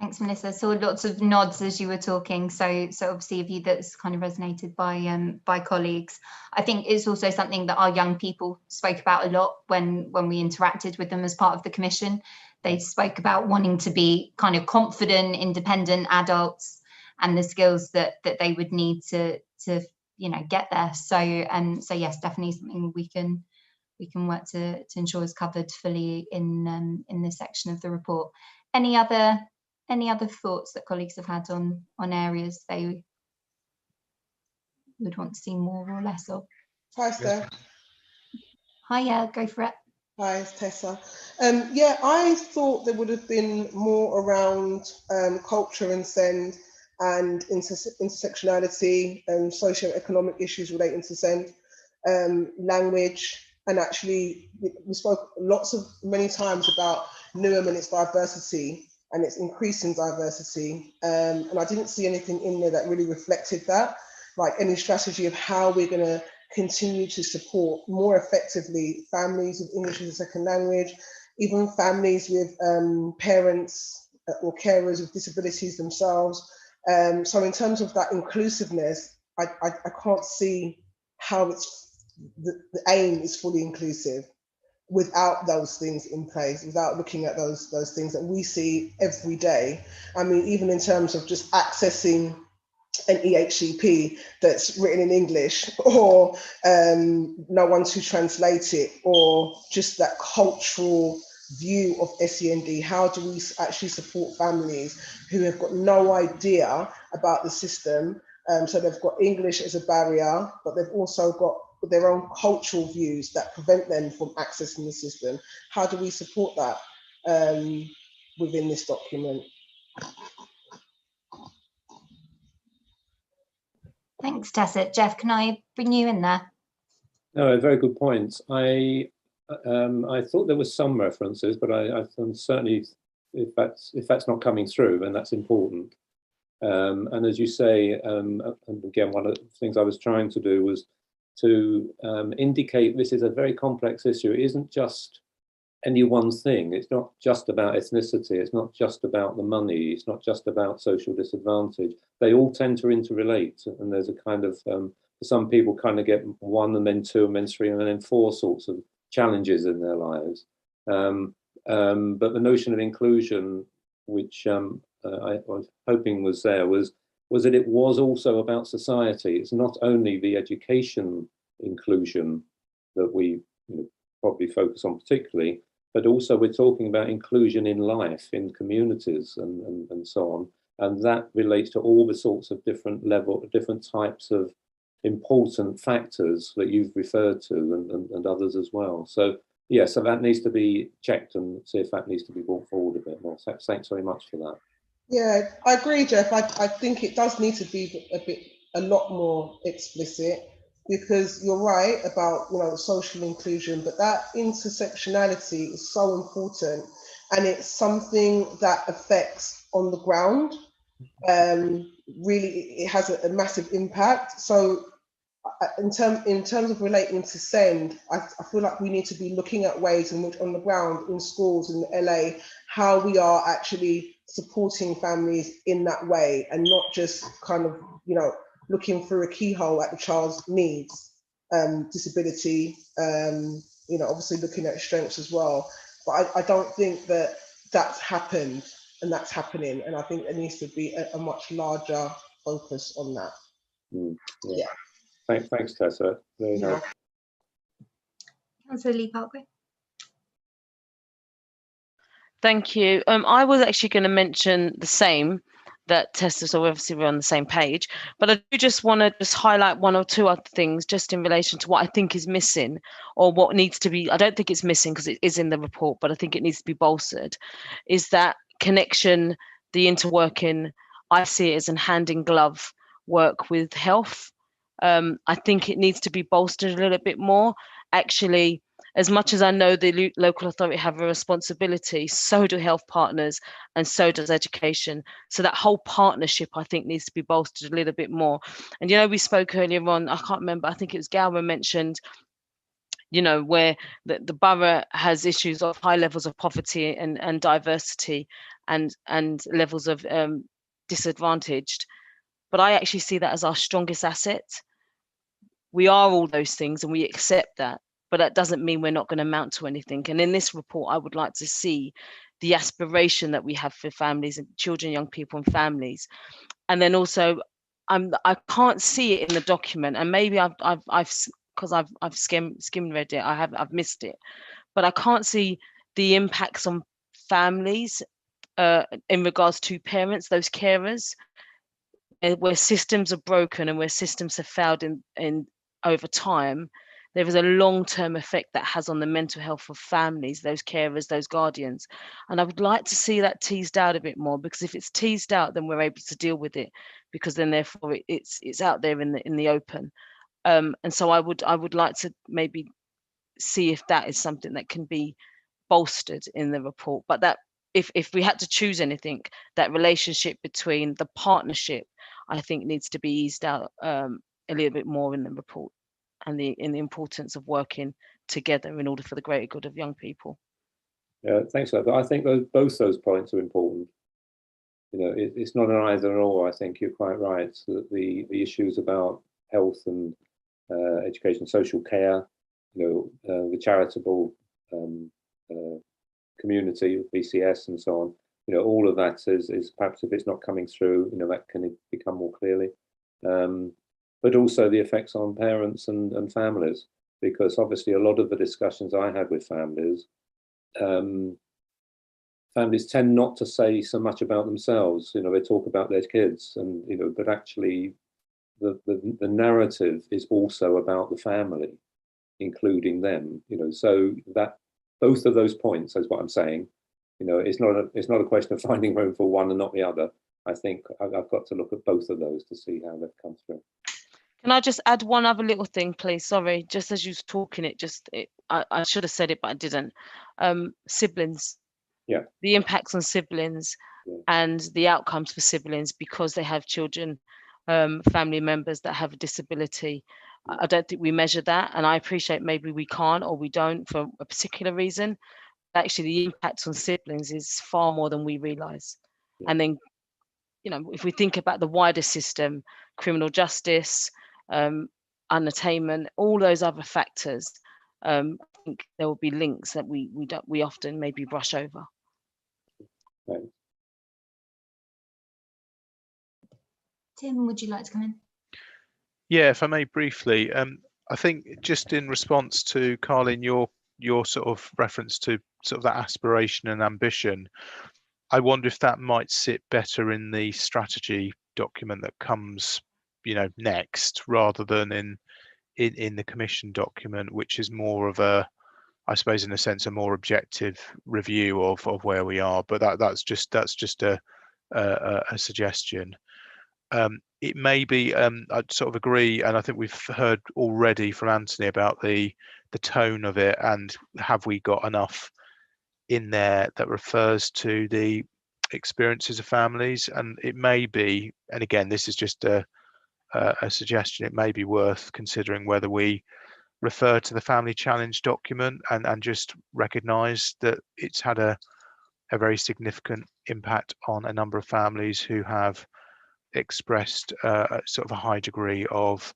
Thanks, Melissa. So lots of nods as you were talking. So obviously a view that's kind of resonated by colleagues. I think it's also something that our young people spoke about a lot when we interacted with them as part of the commission. They spoke about wanting to be kind of confident, independent adults, and the skills that they would need to get there. So yes, definitely something we can work to ensure is covered fully in this section of the report. Any other thoughts that colleagues have had on areas they would want to see more or less of? Hi, Steph. Hi, yeah, go for it. Hi, it's Tessa. Yeah, I thought there would have been more around culture and SEND and intersectionality and socio-economic issues relating to SEND, language, and actually we spoke many times about Newham and its diversity and its increasing diversity, and I didn't see anything in there that really reflected that, like any strategy of how we're going to continue to support more effectively families with English as a second language, even families with parents or carers with disabilities themselves. So in terms of that inclusiveness, I can't see how the aim is fully inclusive without those things in place, without looking at those things that we see every day. I mean, even in terms of just accessing an EHCP that's written in English, or no one to translate it, or just that cultural view of SEND. How do we actually support families who have got no idea about the system? So they've got English as a barrier, but they've also got their own cultural views that prevent them from accessing the system. How do we support that within this document? Thanks, Tessa. Jeff, can I bring you in there? No, very good points. I thought there was some references, but I'm certainly, if that's not coming through, then that's important. And as you say, and again, one of the things I was trying to do was to indicate this is a very complex issue. It isn't just any one thing. It's not just about ethnicity. It's not just about the money. It's not just about social disadvantage. They all tend to interrelate, and there's a kind of some people kind of get one and then two and then three and then four sorts of challenges in their lives. But the notion of inclusion, which I was hoping was there, was that it was also about society. It's not only the education inclusion that we probably focus on particularly, but also we're talking about inclusion in life, in communities, and so on. And that relates to all the sorts of different types of important factors that you've referred to, and others as well. So yeah, so that needs to be checked and see if that needs to be brought forward a bit more. So thanks very much for that. Yeah, I agree, Jeff. I think it does need to be a lot more explicit, because you're right about social inclusion, but that intersectionality is so important, and it's something that affects on the ground. Really, it has a massive impact. So in terms of relating to SEND, I feel like we need to be looking at ways in which on the ground in schools in LA, how we are actually supporting families in that way, and not just kind of looking through a keyhole at the child's needs, disability, obviously looking at strengths as well. But I don't think that that's happened and that's happening, and I think there needs to be a much larger focus on that. Yeah. Thanks, Tessa. Very nice. Councillor Lee Parkway. Thank you. I was actually going to mention the same that Tessa, so obviously we're on the same page, but I do just want to highlight one or two other things just in relation to what I think is missing, or what needs to be, I don't think it's missing because it is in the report, but I think it needs to be bolstered, is that connection, the interworking. I see it as a hand in glove work with health. I think it needs to be bolstered a little bit more. Actually, as much as I know the local authority have a responsibility, so do health partners and so does education. So that whole partnership, I think, needs to be bolstered a little bit more. And, you know, we spoke earlier on, I can't remember, I think it was Gower mentioned, you know, where the borough has issues of high levels of poverty and diversity and levels of disadvantaged. But I actually see that as our strongest asset. We are all those things and we accept that, but that doesn't mean we're not going to amount to anything. And in this report, I would like to see the aspiration that we have for families and children, young people and families. And then also, I can't see it in the document, and maybe I've skimmed read it, I've missed it, but I can't see the impacts on families in regards to parents, those carers, where systems are broken and where systems have failed in over time. There is a long-term effect that has on the mental health of families, those carers, those guardians. And I would like to see that teased out a bit more, because if it's teased out, then we're able to deal with it, because then therefore it's out there in the open. And so I would like to maybe see if that is something that can be bolstered in the report. But that if we had to choose anything, that relationship between the partnership, I think, needs to be eased out a little bit more in the report, and the importance of working together in order for the greater good of young people. Yeah, thanks for that. But I think both those points are important. You know, it's not an either or. I think you're quite right. So that the issues about health and education, social care, you know, the charitable community, BCS and so on, you know, all of that is perhaps, if it's not coming through, you know, that can become more clearly. But also the effects on parents and families, because obviously a lot of the discussions I had with families, families tend not to say so much about themselves. You know, they talk about their kids, and you know, but actually the narrative is also about the family, including them. You know, so that both of those points is what I'm saying. You know, it's not a question of finding room for one and not the other. I think I've got to look at both of those to see how they've come through. Can I just add one other little thing, please? Sorry, just as you was talking, I should have said it, but I didn't. Siblings. Yeah. The impacts on siblings, yeah, and the outcomes for siblings because they have children, family members that have a disability. Yeah. I don't think we measure that, and I appreciate maybe we can't or we don't for a particular reason. Actually, the impact on siblings is far more than we realise. Yeah. And then, you know, if we think about the wider system, criminal justice, unattainment, all those other factors, I think there will be links that we often maybe brush over. Right. Tim, would you like to come in? Yeah, if I may briefly, I think just in response to Carlin, your sort of reference to sort of that aspiration and ambition, I wonder if that might sit better in the strategy document that comes, you know, next, rather than in the commission document, which is more of a, I suppose, in a sense, a more objective review of where we are. But that's just a suggestion. It may be, I'd sort of agree, and I think we've heard already from Anthony about the tone of it, and have we got enough in there that refers to the experiences of families? And it may be, and again, this is just a suggestion, it may be worth considering whether we refer to the family challenge document and just recognise that it's had a very significant impact on a number of families who have expressed sort of a high degree of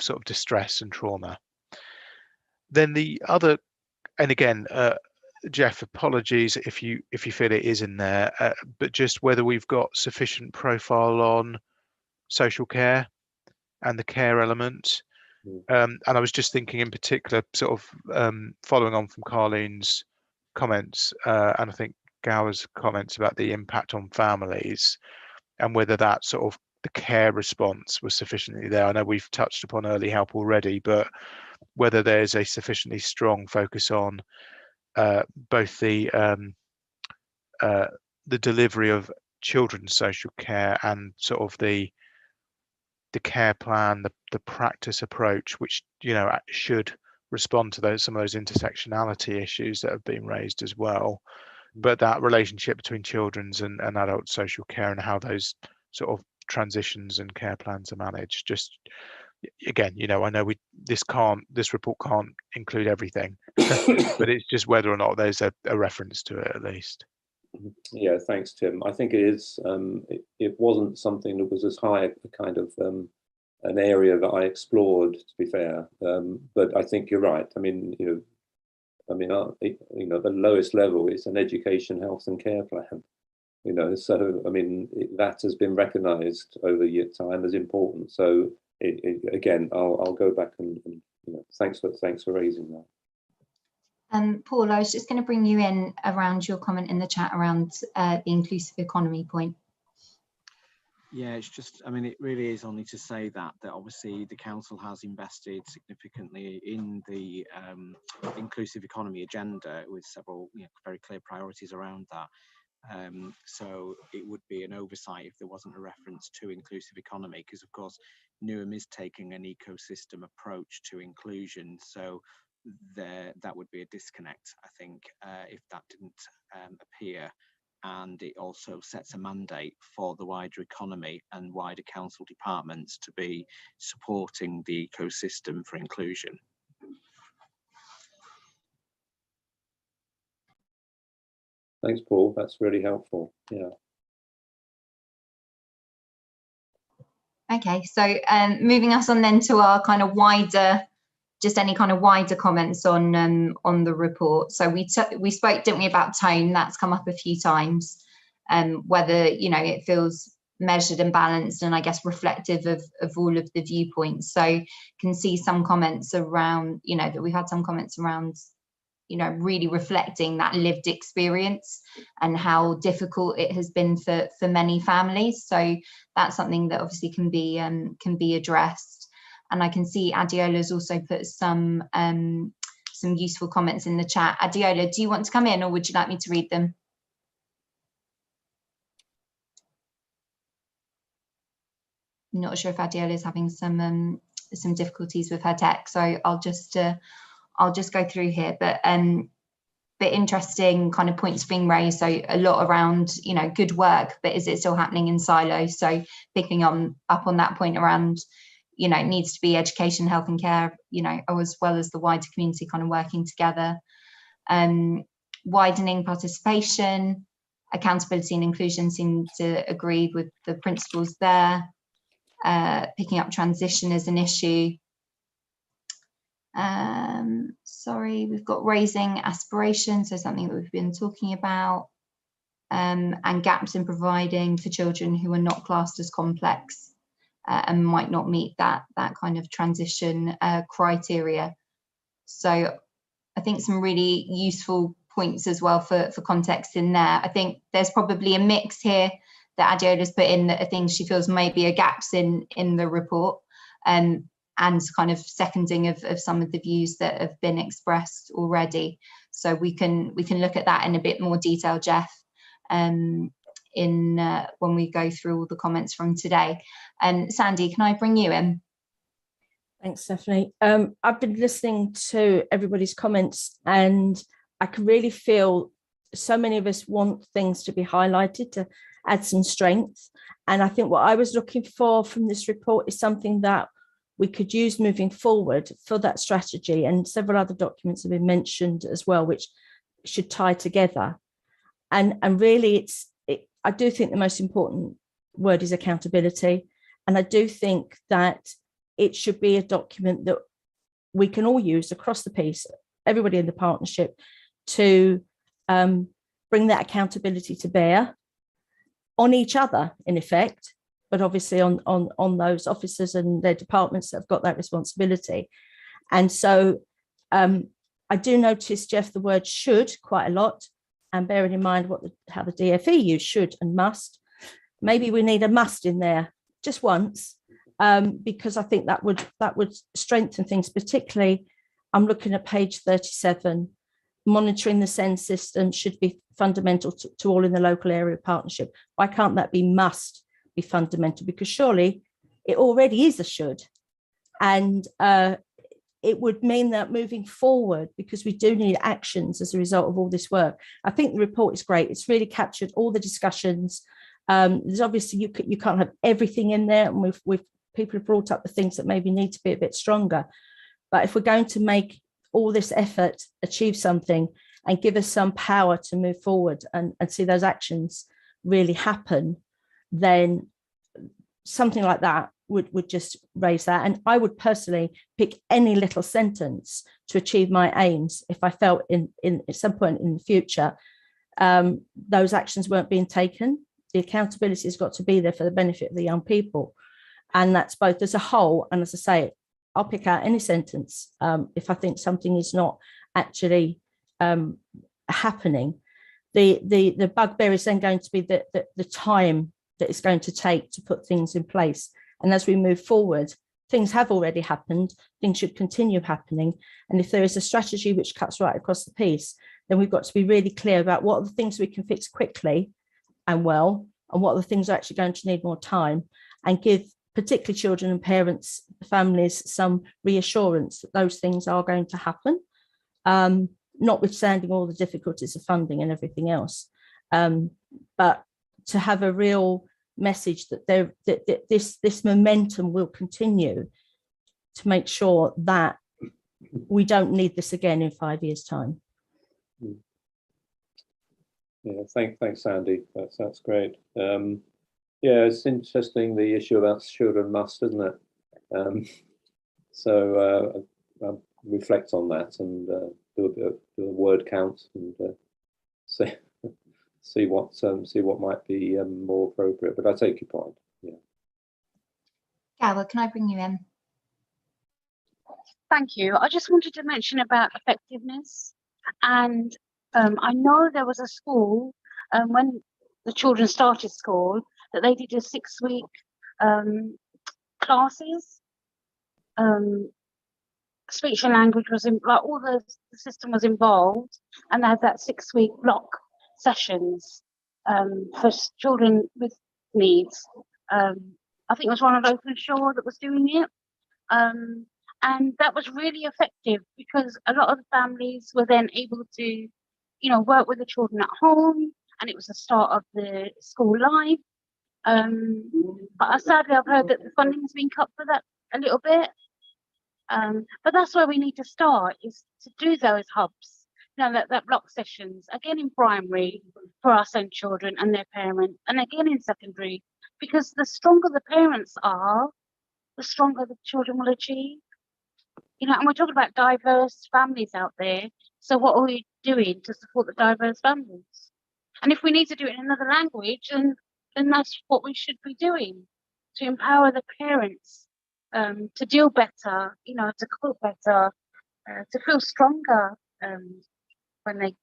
sort of distress and trauma. Then the other, and again, Jeff, apologies if you feel it is in there, but just whether we've got sufficient profile on social care and the care element. And I was just thinking in particular, sort of following on from Carlene's comments, and I think Gower's comments about the impact on families, and whether that sort of the care response was sufficiently there. I know we've touched upon early help already, but whether there's a sufficiently strong focus on both the delivery of children's social care and sort of the the care plan, the practice approach, which should respond to some of those intersectionality issues that have been raised as well. But that relationship between children's and adult social care and how those sort of transitions and care plans are managed. Just again, I know this report can't include everything, but it's just whether or not there's a reference to it at least. Yeah, thanks, Tim. I think it is. It wasn't something that was as high a kind of an area that I explored, to be fair. But I think you're right. I mean, the lowest level is an education, health, and care plan. So I mean, that has been recognised over time as important. So again, I'll go back and thanks for raising that. Paul, I was just going to bring you in around your comment in the chat around the inclusive economy point. Yeah, it's just, I mean, it really is only to say that obviously the council has invested significantly in the inclusive economy agenda with several very clear priorities around that. So it would be an oversight if there wasn't a reference to inclusive economy, because of course Newham is taking an ecosystem approach to inclusion. So that would be a disconnect, I think, if that didn't appear. And it also sets a mandate for the wider economy and wider council departments to be supporting the ecosystem for inclusion. Thanks, Paul. That's really helpful. Yeah. Okay, so moving us on then to our kind of wider, just any kind of wider comments on the report. So we spoke, didn't we, about tone? That's come up a few times, whether it feels measured and balanced, and I guess reflective of all of the viewpoints. So can see some comments around, that we've had some comments around, really reflecting that lived experience and how difficult it has been for many families. So that's something that obviously can be addressed. And I can see Adeola's also put some useful comments in the chat. Adeola, do you want to come in, or would you like me to read them? I'm not sure if Adeola is having some difficulties with her tech, so I'll just go through here. But interesting kind of points being raised. So a lot around good work, but is it still happening in silos? So picking up on that point around it needs to be education, health and care, as well as the wider community kind of working together. Widening participation, accountability and inclusion seem to agree with the principles there. Picking up transition as an issue. Sorry, we've got raising aspirations, so something that we've been talking about, and gaps in providing for children who are not classed as complex and might not meet that kind of transition criteria. So I think some really useful points as well for context in there. I think there's probably a mix here that Adeola's put in that are things she feels maybe are gaps in the report, and kind of seconding of some of the views that have been expressed already. So we can look at that in a bit more detail, Jeff, when we go through all the comments from today. Sandy, can I bring you in? Thanks, Stephanie. I've been listening to everybody's comments, and I can really feel so many of us want things to be highlighted to add some strength. And I think what I was looking for from this report is something that we could use moving forward for that strategy. And several other documents have been mentioned as well, which should tie together. And really, I do think the most important word is accountability. And I do think that it should be a document that we can all use across the piece, everybody in the partnership, to bring that accountability to bear on each other, in effect, but obviously on those officers and their departments that have got that responsibility. And so I do notice, Jeff, the word should quite a lot, and bearing in mind how the DfE use should and must. Maybe we need a must in there just once, because I think that would strengthen things. Particularly, I'm looking at page 37. Monitoring the SEND system should be fundamental to all in the local area partnership. Why can't that be must be fundamental? Because surely It already is a should. And it would mean that moving forward, because we do need actions as a result of all this work. I think the report is great. It's really captured all the discussions. There's obviously, you can't have everything in there, and people have brought up the things that maybe need to be a bit stronger. But if we're going to make all this effort, achieve something, and give us some power to move forward and see those actions really happen, then something like that would just raise that. And I would personally pick any little sentence to achieve my aims if I felt in at some point in the future those actions weren't being taken. The accountability has got to be there for the benefit of the young people, and that's both as a whole, and as I say, I'll pick out any sentence if I think something is not actually happening. The bugbear is then going to be the time that it's going to take to put things in place. And as we move forward, things have already happened, things should continue happening. And if there is a strategy which cuts right across the piece, then we've got to be really clear about what are the things we can fix quickly and well, and what are the things are actually going to need more time, and give particularly children and parents, families, some reassurance that those things are going to happen, notwithstanding all the difficulties of funding and everything else. But to have a real message that this momentum will continue, to make sure that we don't need this again in 5 years' time. Yeah, thanks, Sandy. That's great. Yeah, it's interesting, the issue about children must, isn't it? So I'll reflect on that and do a word count and see what might be more appropriate. But I take your point. Yeah. Gala, can I bring you in? Thank you. I just wanted to mention about effectiveness, and I know there was a school when the children started school that they did a 6-week classes. Speech and language was in, like, all the system was involved, and they had that 6-week block sessions for children with needs. I think it was Ronald Openshaw that was doing it. And that was really effective, because a lot of the families were then able to, you know, work with the children at home, and it was the start of the school life. But sadly, I've heard that the funding's been cut for that a little bit. But that's where we need to start, is to do those hubs, you know, that block sessions, again in primary for our SEND children and their parents, and again in secondary, because the stronger the parents are, the stronger the children will achieve. You know, and we're talking about diverse families out there. So what are we doing to support the diverse families? And if we need to do it in another language, then that's what we should be doing, to empower the parents to deal better, you know, to cope better, to feel stronger when they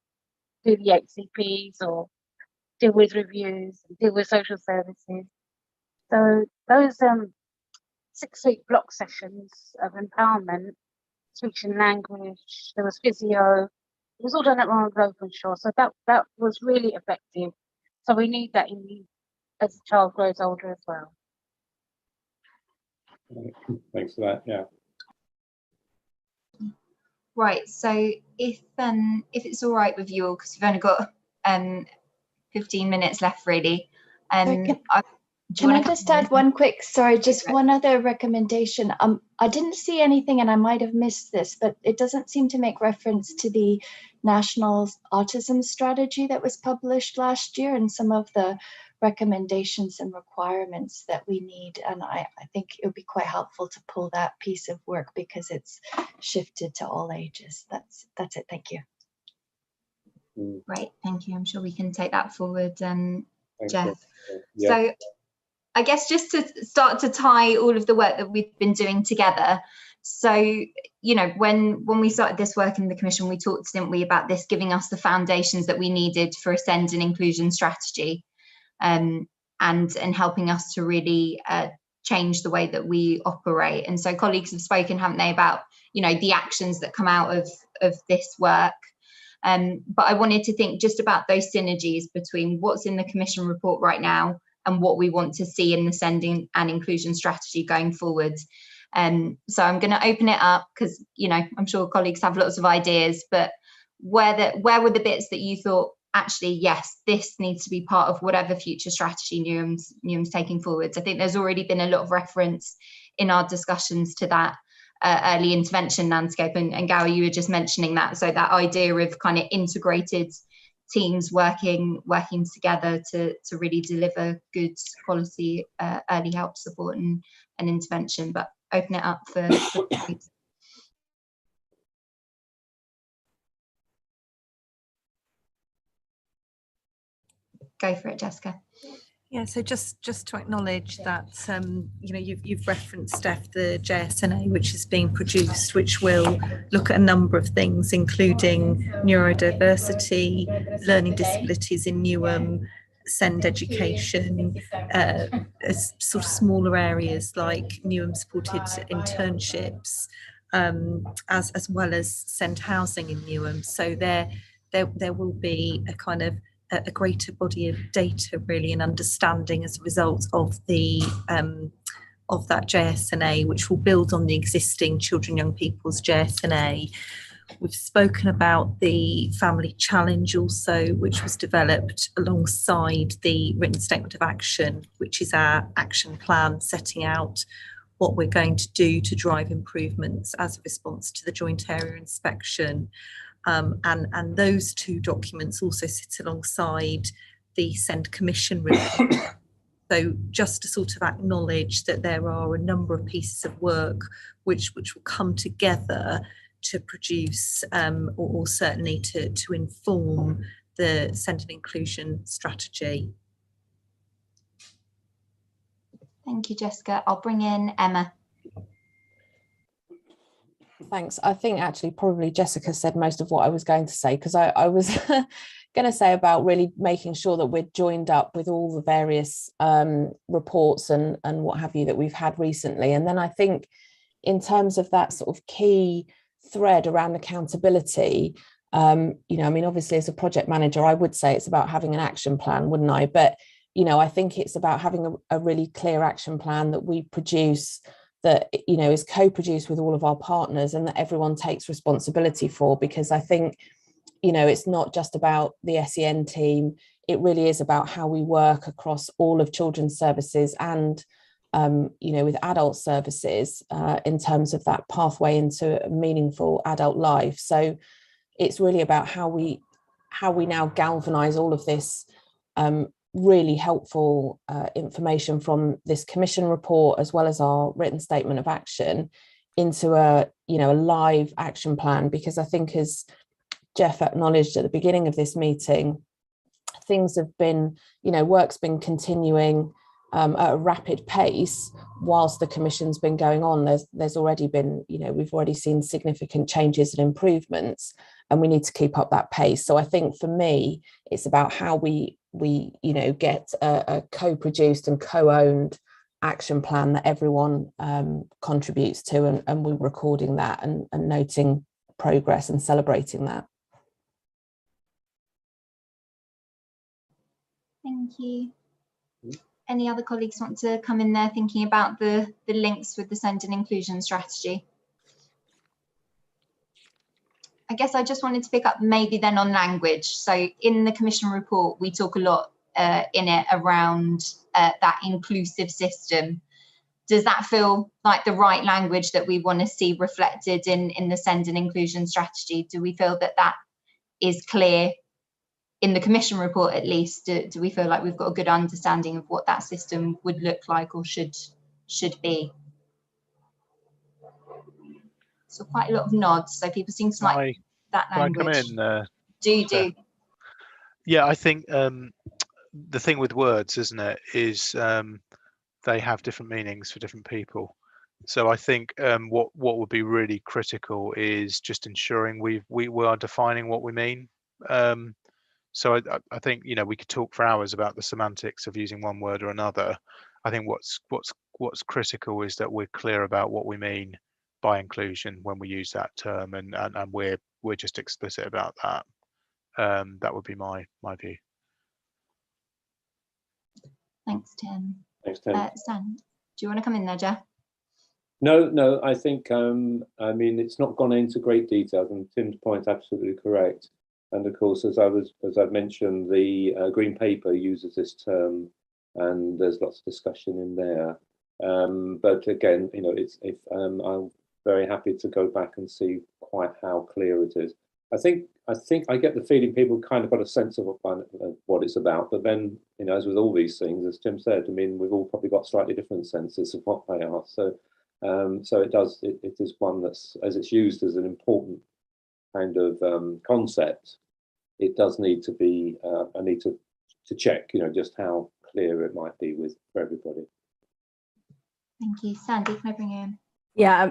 do the HCPs or deal with reviews, deal with social services. So those 6-week block sessions of empowerment, speech and language, there was physio, it was all done at Ronald Openshaw. So that was really effective. So we need that as the child grows older as well. Thanks for that. Yeah. Right. So if it's all right with you all, because we've only got 15 minutes left, really. Can I just add one quick, sorry, just one other recommendation. I didn't see anything, and I might have missed this, but it doesn't seem to make reference to the National Autism Strategy that was published last year, and some of the recommendations and requirements that we need. And I think it would be quite helpful to pull that piece of work, because it's shifted to all ages. That's it. Thank you. Right. Thank you. I'm sure we can take that forward, Jeff. Yeah. So I guess just to start to tie all of the work that we've been doing together. So, you know, when we started this work in the Commission, we talked, didn't we, about this giving us the foundations that we needed for a SEND and inclusion strategy, and helping us to really change the way that we operate. And so colleagues have spoken, haven't they, about, you know, the actions that come out of this work. But I wanted to think just about those synergies between what's in the Commission report right now what we want to see in the sending and inclusion strategy going forward. So I'm going to open it up because, you know, I'm sure colleagues have lots of ideas, but where were the bits that you thought, actually, yes, this needs to be part of whatever future strategy Newham's taking forwards? I think there's already been a lot of reference in our discussions to that early intervention landscape, and Gower, you were just mentioning that. So that idea of kind of integrated teams working together to really deliver good quality early help support and intervention. But open it up for go for it, Jessica. Yeah, so just to acknowledge that, you know, you've referenced, Steph, the JSNA, which is being produced, which will look at a number of things, including neurodiversity, learning disabilities in Newham, SEND education, sort of smaller areas like Newham supported internships, as well as SEND housing in Newham. So there will be a kind of a greater body of data, really, and understanding as a result of the of that JSNA, which will build on the existing Children Young People's JSNA. We've spoken about the family challenge also, which was developed alongside the written statement of action, which is our action plan setting out what we're going to do to drive improvements as a response to the joint area inspection. And those two documents also sit alongside the SEND Commission report. So just to sort of acknowledge that there are a number of pieces of work which will come together to produce, or certainly to inform the SEND and inclusion strategy. Thank you, Jessica. I'll bring in Emma. Thanks. I think actually probably Jessica said most of what I was going to say, because I was going to say about really making sure that we're joined up with all the various reports and what have you that we've had recently. And then I think in terms of that sort of key thread around accountability, you know, I mean, obviously as a project manager, I would say it's about having an action plan, wouldn't I? But, you know, I think it's about having a really clear action plan that we produce, that, you know, is co-produced with all of our partners and that everyone takes responsibility for, because I think, you know, it's not just about the SEN team, it really is about how we work across all of children's services and, you know, with adult services in terms of that pathway into a meaningful adult life. So it's really about how we now galvanise all of this really helpful information from this commission report, as well as our written statement of action, into a, you know, a live action plan. Because I think, as Jeff acknowledged at the beginning of this meeting, things have been, you know, work's been continuing at a rapid pace whilst the commission's been going on. There's already been, you know, we've already seen significant changes and improvements, and we need to keep up that pace. So I think for me, it's about how we you know, get a co-produced and co-owned action plan that everyone contributes to, and we're recording that and noting progress and celebrating that. Thank you. Any other colleagues want to come in there thinking about the links with the SEND and inclusion strategy? I guess I just wanted to pick up maybe then on language. So in the commission report, we talk a lot in it around that inclusive system. Does that feel like the right language that we want to see reflected in the SEND and inclusion strategy? Do we feel that that is clear in the commission report, at least? Do we feel like we've got a good understanding of what that system would look like or should be? So quite a lot of nods. So people seem to like that language. Can I come in? Do. Yeah, I think the thing with words, isn't it, is they have different meanings for different people. So I think what would be really critical is just ensuring we are defining what we mean. So I think, you know, we could talk for hours about the semantics of using one word or another. I think what's critical is that we're clear about what we mean by inclusion when we use that term, and we're just explicit about that. That would be my view. Thanks, Tim. Thanks, Tim. Stan, do you want to come in there, Jeff? No, I think, I mean, it's not gone into great detail, and Tim's point is absolutely correct. And of course, as I've mentioned, the Green Paper uses this term, and there's lots of discussion in there. But again, you know, I'm very happy to go back and see quite how clear it is. I think I get the feeling people kind of got a sense of what it's about, but then, you know, as with all these things, as Tim said, I mean, we've all probably got slightly different senses of what they are. So, it is one that's, as it's used as an important kind of concept, it does need to be. I need to check, you know, just how clear it might be for everybody. Thank you, Sandy. Can I bring you in? Yeah,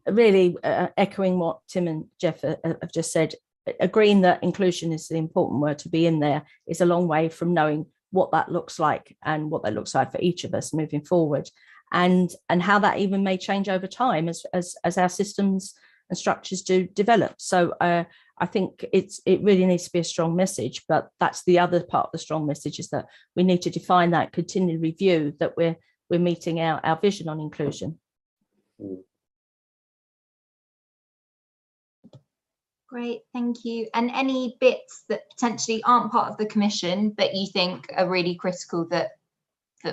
really echoing what Tim and Jeff have just said, agreeing that inclusion is the important word to be in there is a long way from knowing what that looks like and what that looks like for each of us moving forward, and how that even may change over time as our systems and structures do develop. So I think it really needs to be a strong message, but that's the other part of the strong message, is that we need to define that, continually review that we're meeting our vision on inclusion. Great, thank you. And any bits that potentially aren't part of the commission but you think are really critical that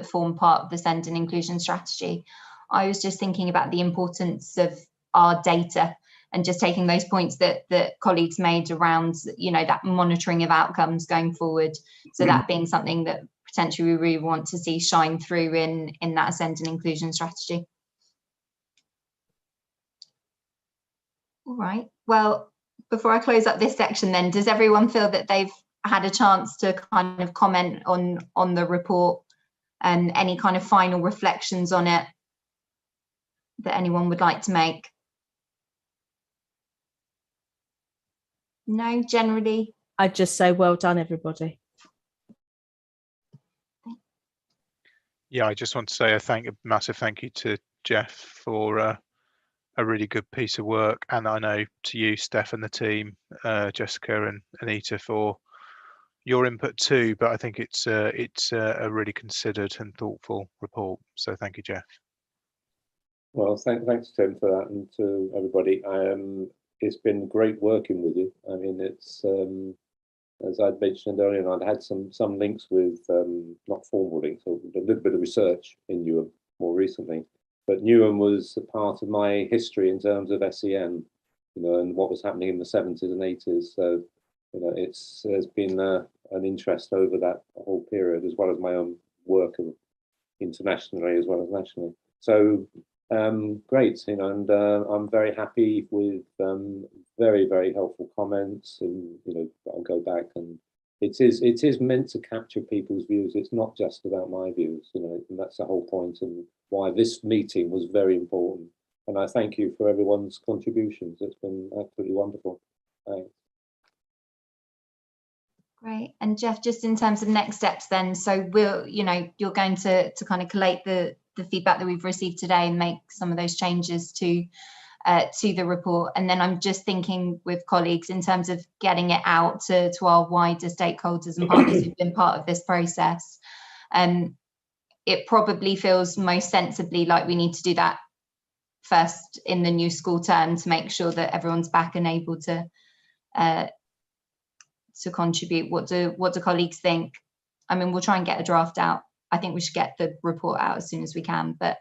form part of the SEND and inclusion strategy? I was just thinking about the importance of our data and just taking those points that colleagues made around, you know, that monitoring of outcomes going forward. So that being something that potentially we really want to see shine through in that SEND and inclusion strategy. All right, well, before I close up this section then, does everyone feel that they've had a chance to kind of comment on the report and any kind of final reflections on it that anyone would like to make? No, generally? I'd just say well done, everybody. Yeah, I just want to say a massive thank you to Jeff for a really good piece of work, and I know to you, Steph, and the team, Jessica and Anita, for your input too. But I think it's a really considered and thoughtful report. So thank you, Jeff. Well, thanks, Tim, for that, and to everybody. It's been great working with you. I mean, it's as I'd mentioned earlier, I'd had some links with not formal links, so a little bit of research in Newham more recently. But Newham was a part of my history in terms of SEN, you know, and what was happening in the 70s and 80s. So, you know, there's been an interest over that whole period, as well as my own work internationally as well as nationally. So great, you know, and I'm very happy with very, very helpful comments, and, you know, I'll go back, and it is meant to capture people's views. It's not just about my views, you know, and that's the whole point, and why this meeting was very important. And I thank you for everyone's contributions. It's been absolutely wonderful. Thanks. Great. And Jeff, just in terms of next steps then, so you're going to kind of collate the feedback that we've received today and make some of those changes to the report. And then I'm just thinking with colleagues in terms of getting it out to our wider stakeholders and partners who've been part of this process. It probably feels most sensibly like we need to do that first in the new school term to make sure that everyone's back and able to contribute. What do colleagues think? I mean, we'll try and get a draft out. I think we should get the report out as soon as we can, but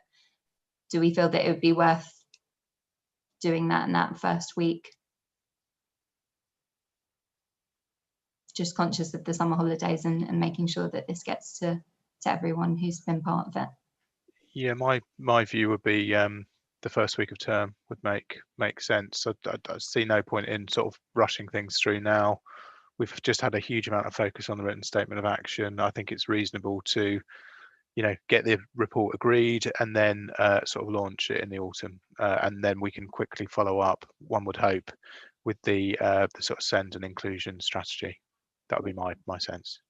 do we feel that it would be worth doing that in that first week? Just conscious of the summer holidays and making sure that this gets to everyone who's been part of it. Yeah, my view would be the first week of term would make sense. I see no point in sort of rushing things through now. We've just had a huge amount of focus on the written statement of action. I think it's reasonable to, you know, get the report agreed and then sort of launch it in the autumn, and then we can quickly follow up, one would hope, with the sort of SEND and inclusion strategy. That would be my sense.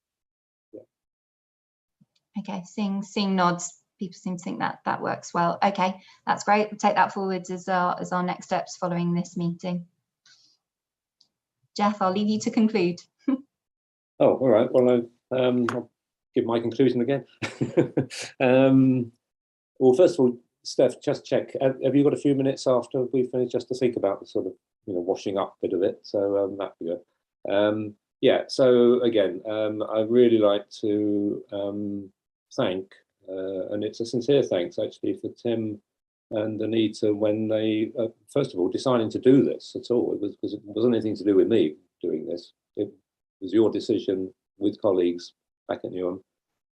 Okay, seeing nods, people seem to think that works well. Okay, that's great. We'll take that forward as our next steps following this meeting. Jeff, I'll leave you to conclude. Oh, all right. Well, give my conclusion again. Well, first of all, Steph, just check. Have you got a few minutes after we finish just to think about the sort of, washing up bit of it? So that'd be good. Yeah. So again, I'd really like to thank, and it's a sincere thanks actually for Tim and Anita when they, first of all, deciding to do this at all. It wasn't anything to do with me doing this. It was your decision with colleagues back at Newham,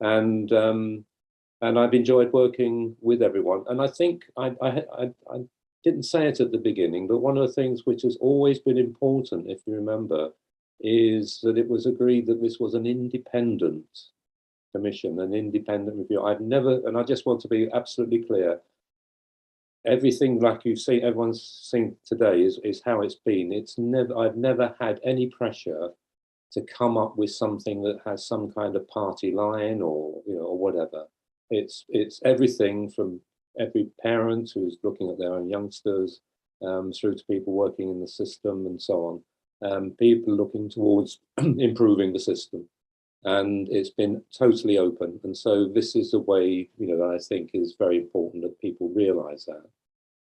and I've enjoyed working with everyone. And I think I didn't say it at the beginning, but one of the things which has always been important, if you remember, is that it was agreed that this was an independent commission, an independent review. I've never, and I just want to be absolutely clear, everything like you've seen, everyone's seen today is how it's been. I've never had any pressure to come up with something that has some kind of party line or whatever. It's everything from every parent who's looking at their own youngsters through to people working in the system and so on. People looking towards improving the system, and it's been totally open. And so this is a way, that I think is very important that people realise that,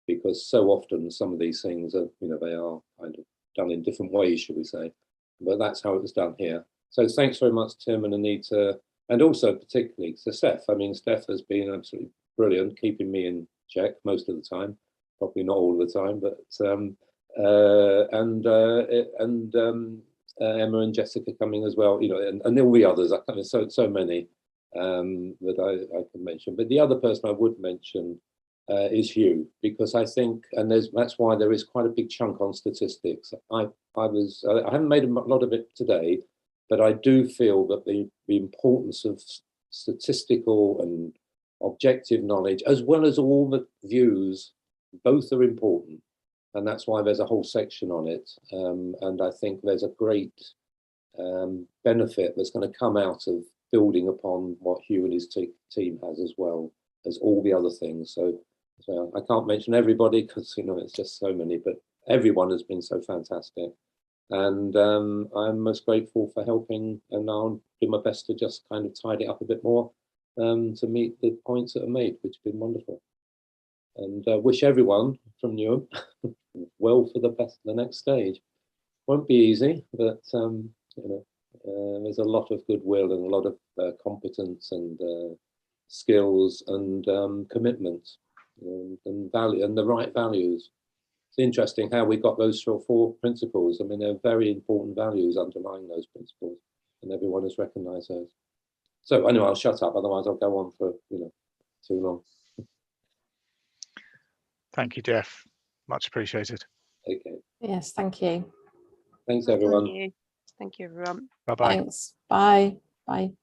because so often some of these things are, they are kind of done in different ways, should we say, but that's how it was done here. So thanks very much, Tim and Anita, and also particularly to Steph. I mean, Steph has been absolutely brilliant, keeping me in check most of the time, probably not all of the time, but Emma and Jessica coming as well, and all the others. I mean, so many that I can mention. But the other person I would mention is Hugh, because I think, and that's why there is quite a big chunk on statistics. I haven't made a lot of it today, but I do feel that the importance of statistical and objective knowledge, as well as all the views, both are important. And that's why there's a whole section on it. And I think there's a great benefit that's going to come out of building upon what Hugh and his team has, as well as all the other things. So I can't mention everybody because, it's just so many, but everyone has been so fantastic. And I'm most grateful for helping, and I'll do my best to just kind of tidy it up a bit more to meet the points that are made, which have been wonderful. And wish everyone from Newham well for the next stage. Won't be easy, but there's a lot of goodwill and a lot of competence and skills and commitment and value and the right values. It's interesting how we got those four principles. I mean, they're very important values underlying those principles, and everyone has recognised those. So anyway, I'll shut up, otherwise I'll go on for too long. Thank you, Jeff. Much appreciated. Okay. Yes, thank you. Thanks, everyone. Thank you. Thank you, everyone. Bye-bye. Thanks. Bye. Bye.